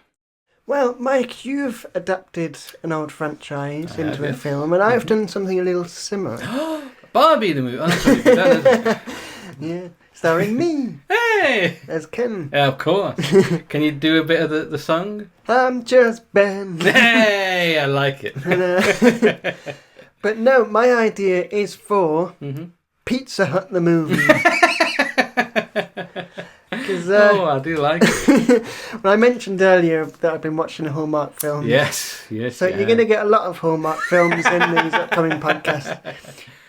Well, Mike, you've adapted an old franchise into a film, and I've done something a little similar. Barbie the movie. Oh, that's what you've done, isn't it? Yeah. Starring me. Hey! As Ken. Yeah, of course. Can you do a bit of the song? I'm just Ben. Hey! I like it. But no, my idea is for Pizza Hut the movie. I do like it. Well, I mentioned earlier that I've been watching a Hallmark film. Yes. So you're going to get a lot of Hallmark films in these upcoming podcasts.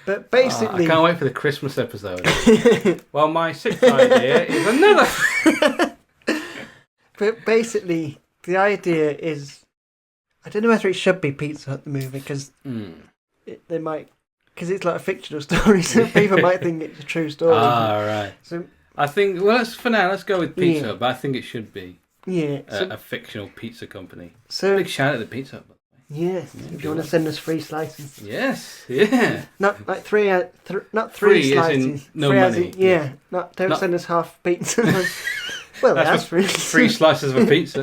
But basically... I can't wait for the Christmas episode. Well, my sixth idea is another. But basically, the idea is... I don't know whether it should be Pizza Hut the movie, because they might... Because it's like a fictional story, so people might think it's a true story. Right. So I think, for now, let's go with Pizza Hut, but I think it should be a fictional pizza company. So big shout out to Pizza Hut. Yes, if you want to send us 3 slices. Yes, yeah. Not like not three slices. As in no money. Don't send us half pizza. Well, that's free. 3 slices of a pizza.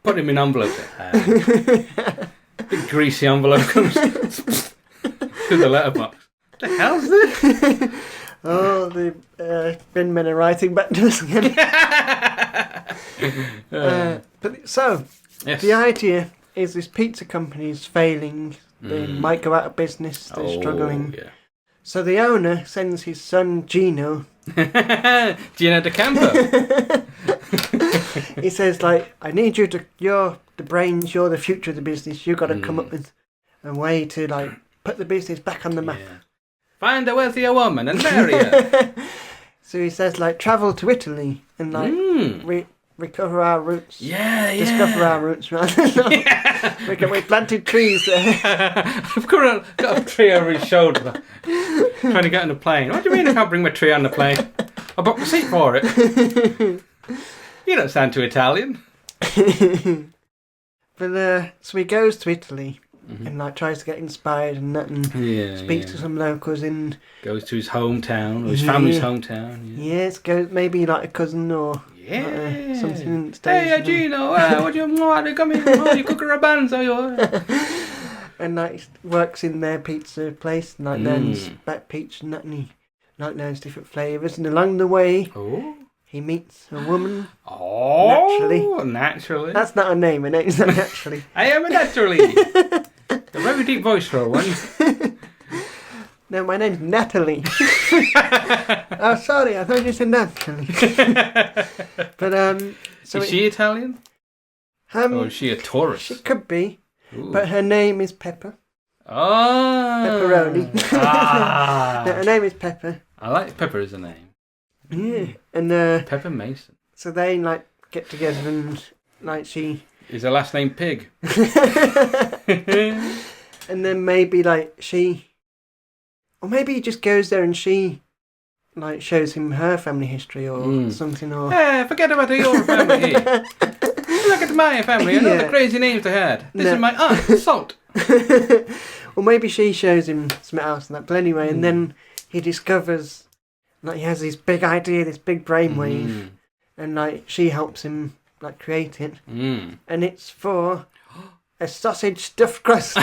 Put them in envelopes. Big greasy envelope comes to the letterbox. What the hell's this? Oh, the bin men are writing back to us again. The idea is this pizza company is failing. They might go out of business. They're struggling. Yeah. So the owner sends his son Gino. Gino De Campo. He says, like, I need you to. You're the brains. You're the future of the business. You've got to come up with a way to like put the business back on the map. Yeah. Find a wealthier woman and marry her. So he says, like, travel to Italy and like recover our roots. Discover our roots, rather. We planted trees there. I've got a tree over his shoulder, trying to get on the plane. What do you mean I can't bring my tree on the plane? I booked the seat for it. You don't sound too Italian. But so he goes to Italy and like tries to get inspired and that, and speaks to some locals and goes to his hometown or his family's hometown. Yes, goes maybe like a cousin or something. Hey, Gino, what do you want? Come here, you cook a rabanzo, and like works in their pizza place, and like learns about pizza and that, and he like learns different flavours, and along the way, he meets a woman. Naturally. That's not a name, is that naturally? I am a naturally. A very deep voice for one. No, my name's Natalie. Oh, sorry, I thought you said Natalie. But so is she Italian? Or is she a tourist? She could be, but her name is Pepper. Oh, Pepperoni. No, her name is Pepper. I like Pepper as a name. Yeah, and Pepper Mason. So they like get together and like she. Is her last name Pig? And then maybe like she. Or maybe he just goes there and she, like, shows him her family history or something. Or forget about your family. Look at my family. I know the crazy names they had. This is my aunt, Salt. Or maybe she shows him something else and that. But anyway, and then he discovers, like, he has this big idea, this big brainwave, and like she helps him like create it, and it's for a sausage stuffed crust.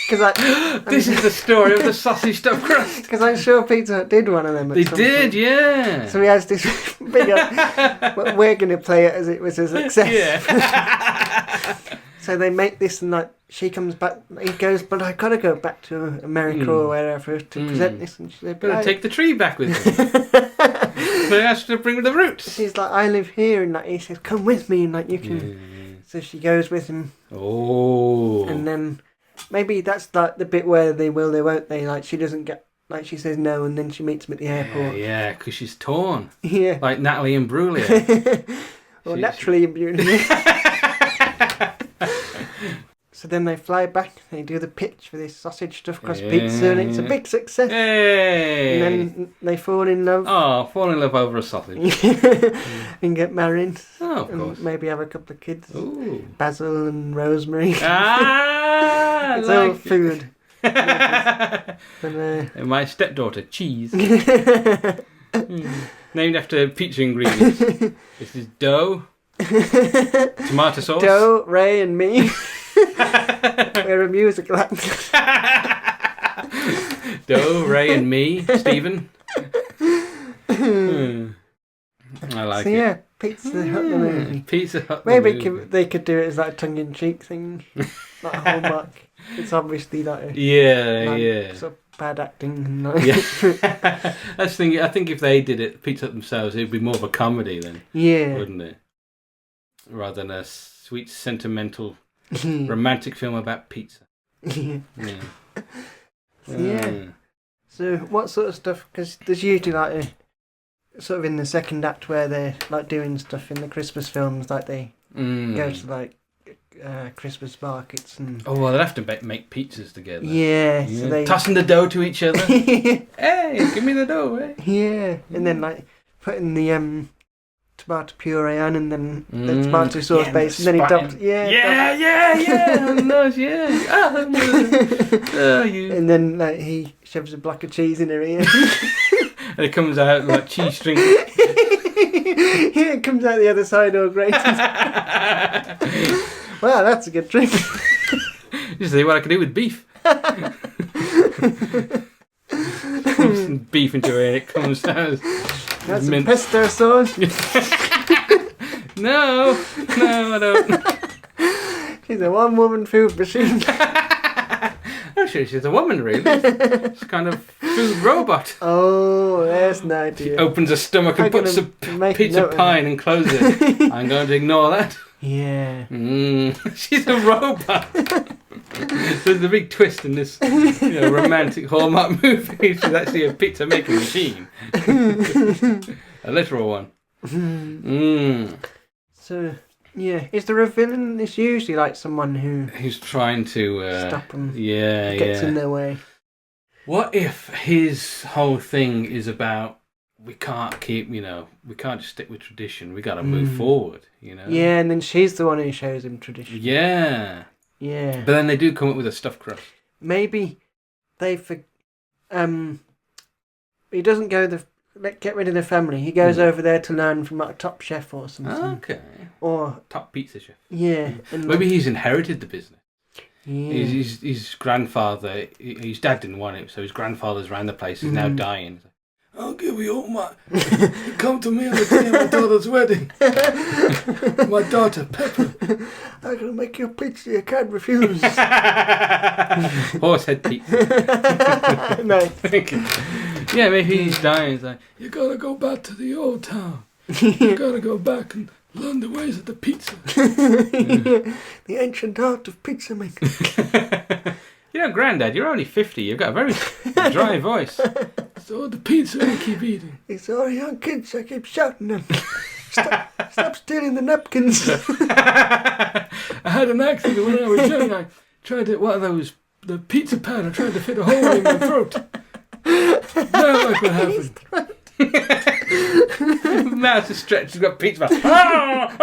This is the story of the sausage stuffed crust. Because I'm sure Pizza Hut did one of them. They did, yeah. So he has this big. But we're going to play it as it was a success. Yeah. So they make this, and like she comes back. He goes, but I gotta go back to America or wherever to present this. And she said, "Better take the tree back with you." They asked her to bring the roots. She's like, I live here, and like he says, come with me, and like you can. Yeah. So she goes with him. Oh. And then. Maybe that's like the bit where they will, they won't. They like she doesn't get like she says no, and then she meets him at the airport. Yeah, because she's torn. Yeah, like Natalie Imbruglia. Or naturally Imbruglia. So then they fly back. They do the pitch for this sausage stuffed crust pizza, and it's a big success. Hey! And then they fall in love. Oh, fall in love over a sausage. And get married. Oh, of course. Maybe have a couple of kids. Ooh. Basil and rosemary. It's all food. And my stepdaughter, Cheese. Named after pizza ingredients. This is dough, tomato sauce. Dough, Ray and me. We're a musical act. Dough, Ray and me, Stephen. I like it. Yeah, Pizza Hut the movie. Pizza Hut Maybe the movie. they could do it as like a tongue-in-cheek thing, like Hallmark. It's obviously like sort of bad acting. And like Yeah. That's the thing. I think if they did it, Pizza Hut themselves, it'd be more of a comedy then. Yeah. Wouldn't it? Rather than a sweet, sentimental, romantic film about pizza. Yeah. Yeah. So what sort of stuff? Because there's usually like a sort of in the second act where they're like doing stuff in the Christmas films, like they go to like Christmas markets and. Oh well, they'll have to make pizzas together. Yeah. So they tossing the dough to each other. Hey, give me the dough, eh? Yeah, and then like putting the tomato puree on, and then the tomato sauce base, and then he dumps. Yeah. Nice, yeah. And then like he shoves a block of cheese in her ear. And it comes out like cheese string. Yeah, it comes out the other side all grated. Wow, that's a good trick. You see what I can do with beef. Some beef into it, it comes out. That's some pesto sauce. No, I don't. She's a one-woman food machine. I'm sure she's a woman, really. She's kind of food robot. Oh, that's an idea. She opens her stomach and puts a pizza pie in and closes it. I'm going to ignore that. Yeah. She's a robot. There's the big twist in this romantic Hallmark movie. She's actually a pizza making machine. A literal one. So, yeah. Is there a villain? It's usually like someone who's trying to stop them. Gets in their way. What if his whole thing is about we can't just stick with tradition. We got to move forward, Yeah, and then she's the one who shows him tradition. Yeah. Yeah. But then they do come up with a stuffed crust. Maybe they he doesn't go get rid of the family. He goes over there to learn from like a top chef or something. Okay. Or top pizza chef. Yeah. And maybe he's inherited the business. Yeah. His grandfather, his dad didn't want it, so his grandfather's ran the place. He's now dying. I'll give you all my... Come to me on the day of my daughter's wedding. My daughter, Pepper. I'm going to make you a pizza you can't refuse. Horsehead pizza. Nice. Yeah, maybe he's dying. He's like, you got to go back to the old town. You got to go back and learn the ways of the pizza. The ancient art of pizza making. Granddad, you're only 50. You've got a very dry voice. So the pizza I keep eating. It's all young kids. I keep shouting them. Stop stealing the napkins. I had an accident when I was young. I tried to, the pizza pan, I tried to fit a hole in my throat. Now look what happened. Mouth is stretched, he's got pizza pan.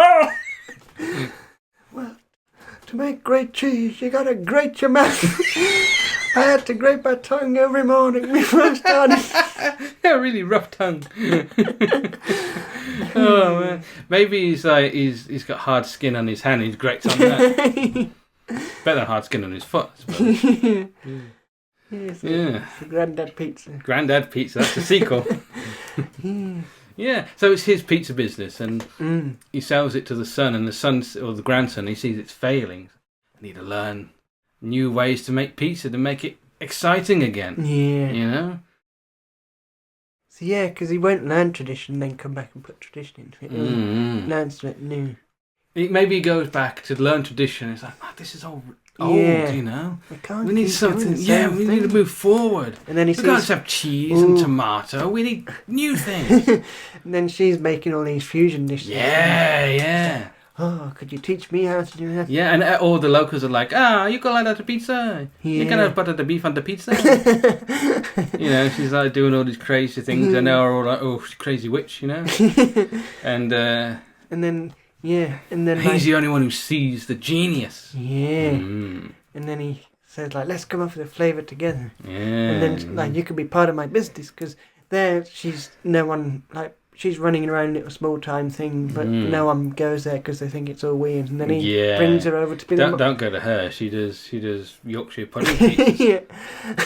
Well, to make great cheese, you gotta grate your mouth. I had to grate my tongue every morning before I started. A really rough tongue. Oh man, maybe he's got hard skin on his hand. He grates on that. Better than hard skin on his foot, I suppose. It's the Granddad Pizza. Granddad Pizza. That's a sequel. Yeah, so it's his pizza business, and he sells it to the son, and the son or the grandson, he sees it's failing. I need to learn new ways to make pizza to make it exciting again. Yeah. So because he won't learn tradition, then come back and put tradition into it. Learn something new. Maybe he goes back to learn tradition. It's like, this is all old, We need something. We need to move forward. And then we can't just have cheese and tomato. We need new things. And then she's making all these fusion dishes. Yeah. Oh, could you teach me how to do that? Yeah, and all the locals are like, you can learn how to pizza. You can have butter the beef on the pizza. She's like doing all these crazy things, and they're all like, oh, she's a crazy witch, And then he's the only one who sees the genius. Yeah. And then he says, let's come up with a flavour together. Yeah. And then, you could be part of my business, because there she's no one, she's running around a small time thing, but no one goes there because they think it's all weird. And then he brings her over to be Don't go to her. She does Yorkshire pudding pizzas.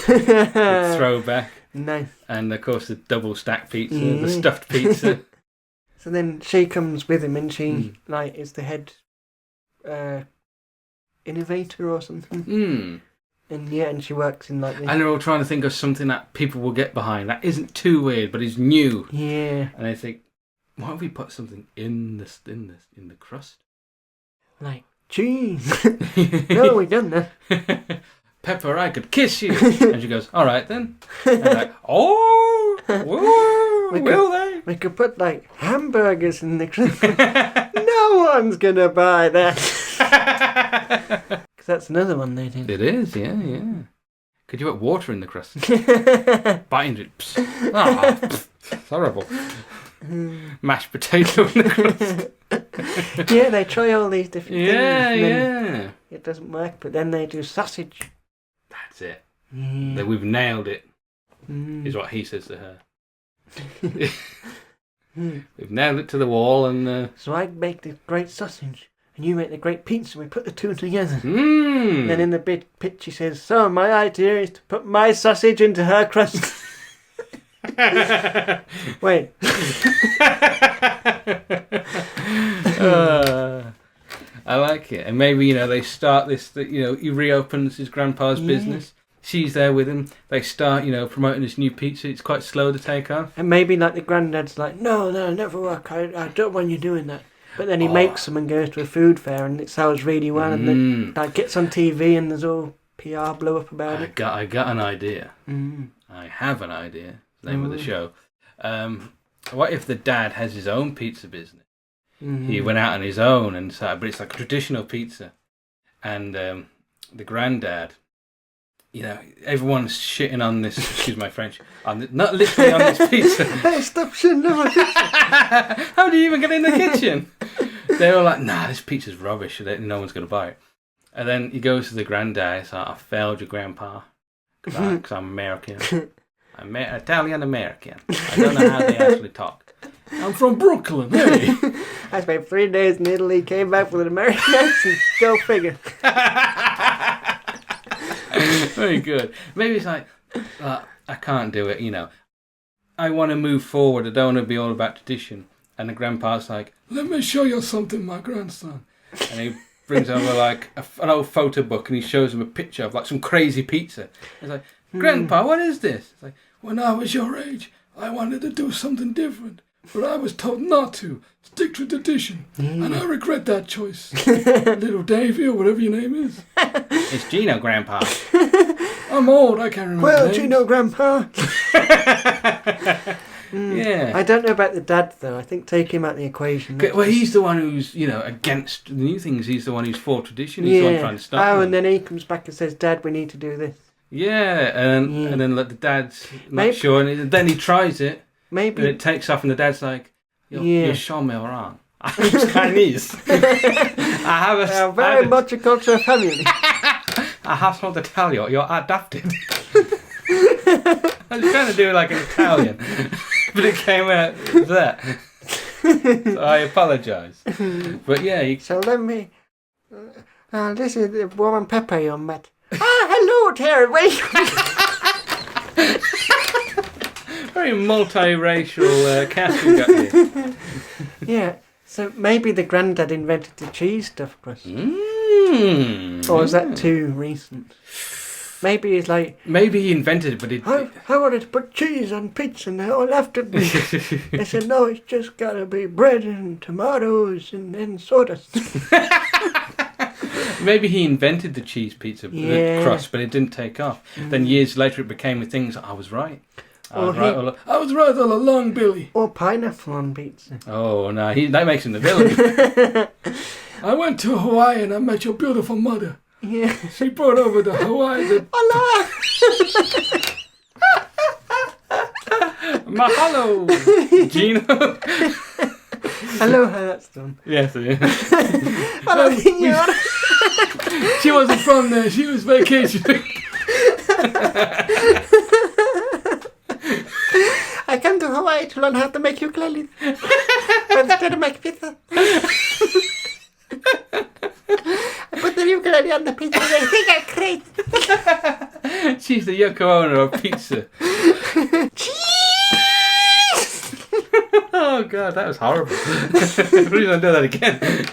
The throwback. Nice. And of course the double stack pizza, the stuffed pizza. So then she comes with him, and she like is the head innovator or something. And she works in like this. And they're all trying to think of something that people will get behind that isn't too weird, but is new. Yeah. And I think, why don't we put something in the crust? Like cheese. No, we done that. Pepper, I could kiss you. And she goes, all right then. And I'm like, oh, whoa, will they? We could put like hamburgers in the crust. No one's gonna buy that. Because that's another one they do. It is, yeah. Could you put water in the crust? Bind it. It's horrible. Mashed potato in the crust. Yeah, they try all these different things. Yeah. It doesn't work, but then they do sausage. That's it. Yeah. We've nailed it, is what he says to her. We've nailed it to the wall, and so I make the great sausage, and you make the great pizza. We put the two together. Then in the big pitch, he says, "So my idea is to put my sausage into her crust." Wait. I like it, and maybe they start this. He reopens his grandpa's business. She's there with him. They start, promoting this new pizza. It's quite slow to take off. And maybe like the granddad's like, no, never work. I don't want you doing that. But then he makes them and goes to a food fair, and it sells really well, and then like gets on TV, and there's all PR blow up about it. I got an idea. I have an idea. Name of the show. What if the dad has his own pizza business? He went out on his own and started, but it's like a traditional pizza, and the granddad. Everyone's shitting on this. Excuse my French. Not literally on this pizza. Hey, stop shitting on my pizza! How do you even get in the kitchen? They were like, "Nah, this pizza's rubbish. No one's gonna buy it." And then he goes to the granddad. He's like, "I failed you, Grandpa, because I'm American. I'm Italian American. I don't know how they actually talk. I'm from Brooklyn. Hey." I spent 3 days in Italy. Came back with an American accent. Go figure. Very good. Maybe it's like, I can't do it, I want to move forward. I don't want to be all about tradition. And the grandpa's like, let me show you something, my grandson. And he brings over like an old photo book, and he shows him a picture of like some crazy pizza. He's like, Grandpa, what is this? It's like, when I was your age, I wanted to do something different, but I was told not to. Stick to tradition. And I regret that choice. Little Davey, or whatever your name is. It's Gino, Grandpa. I'm old, I can't remember. Well, Gino, Grandpa. Yeah. I don't know about the dad, though. I think take him out of the equation. Well, he's the one who's, against the new things. He's the one who's for tradition. He's the one trying to stop them. And then he comes back and says, Dad, we need to do this. Yeah, and then the dad's not sure, and then he tries it. Maybe. And it takes off, and the dad's like, You're showing me around. I'm Chinese. I have a very multicultural family. I have some Italian. You're adapted. I was trying to do it like an Italian, but it came out that. So I apologise. But yeah. So let me. This is the woman Pepe you met. Hello, Terry. Wait. Very multiracial cast we got here. Yeah, so maybe the granddad invented the cheese stuffed crust. Or is that too recent? Maybe he's like... Maybe he invented it, but it... I wanted to put cheese on pizza and all after me. They said, no, it's just got to be bread and tomatoes and then sodas. Maybe he invented the cheese pizza crust, but it didn't take off. Then years later it became a thing, so I was right. I was right all along, Billy. Or pineapple on pizza. Oh, no, that makes him the villain. I went to Hawaii and I met your beautiful mother. Yeah. She brought over the Hawaii. Hola! Mahalo, Gino. Hello, how that's done. Yes, it is. Hello, She wasn't from there, she was vacationing. I came to Hawaii to learn how to make ukulele. But instead of make pizza. I put the ukulele on the pizza and I think I'm great. She's the Yoko Ono of pizza. Cheese! Oh God, that was horrible. Please don't do that again.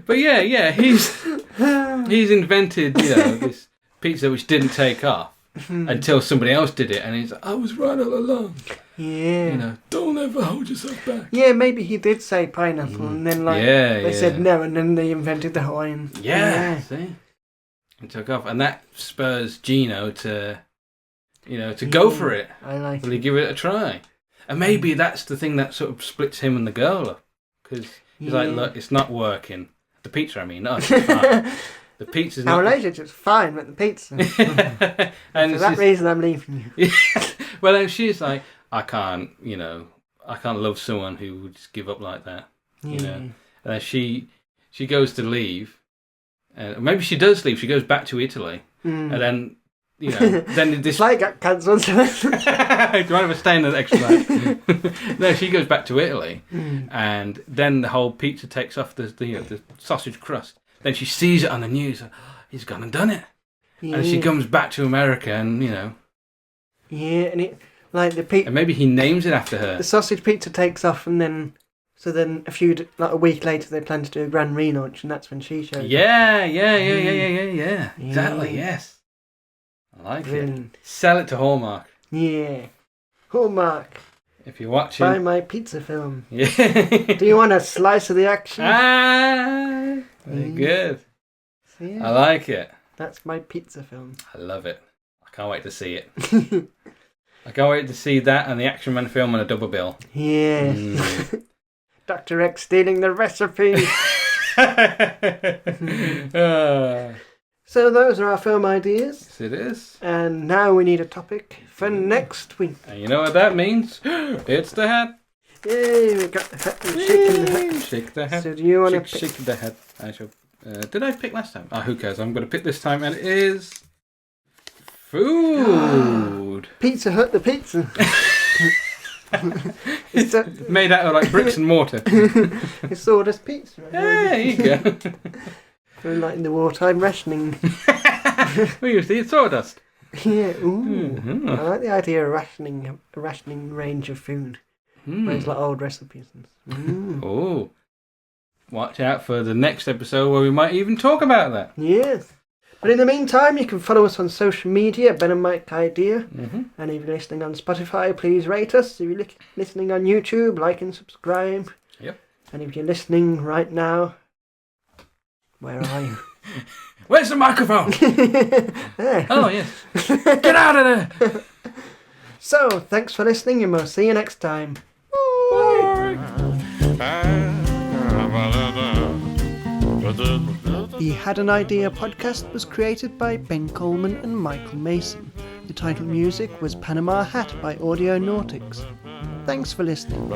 But yeah, he's invented, this pizza which didn't take off until somebody else did it, and he's like, I was right all along. Yeah. Don't ever hold yourself back. Yeah, maybe he did say pineapple, and then they said no, and then they invented the Hawaiian. Yeah. See, it took off, and that spurs Gino to go for it. I like. Will he give it a try? And maybe that's the thing that sort of splits him and the girl up, because he's like, look, it's not working. The pizza, I mean, no, it's fine. The pizza's not. Our relationship's fine, but the pizza. And for that reason, I'm leaving you. Well, then she's like, I can't love someone who would just give up like that. And then she goes to leave. Maybe she does leave. She goes back to Italy, and then then this flight got cancelled. Do you mind if I stay in the extra night? No, she goes back to Italy, and then the whole pizza takes off the sausage crust. Then she sees it on the news. He's gone and done it, and she comes back to America, and and it like the pizza. And maybe he names it after her. The sausage pizza takes off, and then a week later they plan to do a grand relaunch, and that's when she shows. Yeah. Exactly. Yes. I like it. Sell it to Hallmark. Yeah. Hallmark. If you're watching. Buy my pizza film. Yeah. Do you want a slice of the action? Very good. Yeah. I like it. That's my pizza film. I love it. I can't wait to see it. I can't wait to see that and the Action Man film on a double bill. Yeah. Dr. X stealing the recipe. So those are our film ideas. Yes, it is. And now we need a topic for next week. And you know what that means? It's the hat. Yay, we got the hat and shaking the hat. Shake the hat. So do you want to pick? Shake the hat. I shall. Did I pick last time? Who cares? I'm going to pick this time, and it is food. Pizza Hut, the pizza. It's made out of like bricks and mortar. It's sawdust pizza. There you go. For like in the wartime rationing. We used to eat sawdust. Yeah, ooh. I like the idea of a rationing range of food. Where it's like old recipes. Oh. Watch out for the next episode where we might even talk about that. Yes. But in the meantime, you can follow us on social media, Ben and Mike Idea. And if you're listening on Spotify, please rate us. If you're listening on YouTube, like and subscribe. Yep. And if you're listening right now, where are you? Where's the microphone? There. Oh, yes. Get out of there. So, thanks for listening, and we'll see you next time. The Had an Idea podcast was created by Ben Coleman and Michael Mason. The title music was Panama Hat by Audio Nautics. Thanks for listening.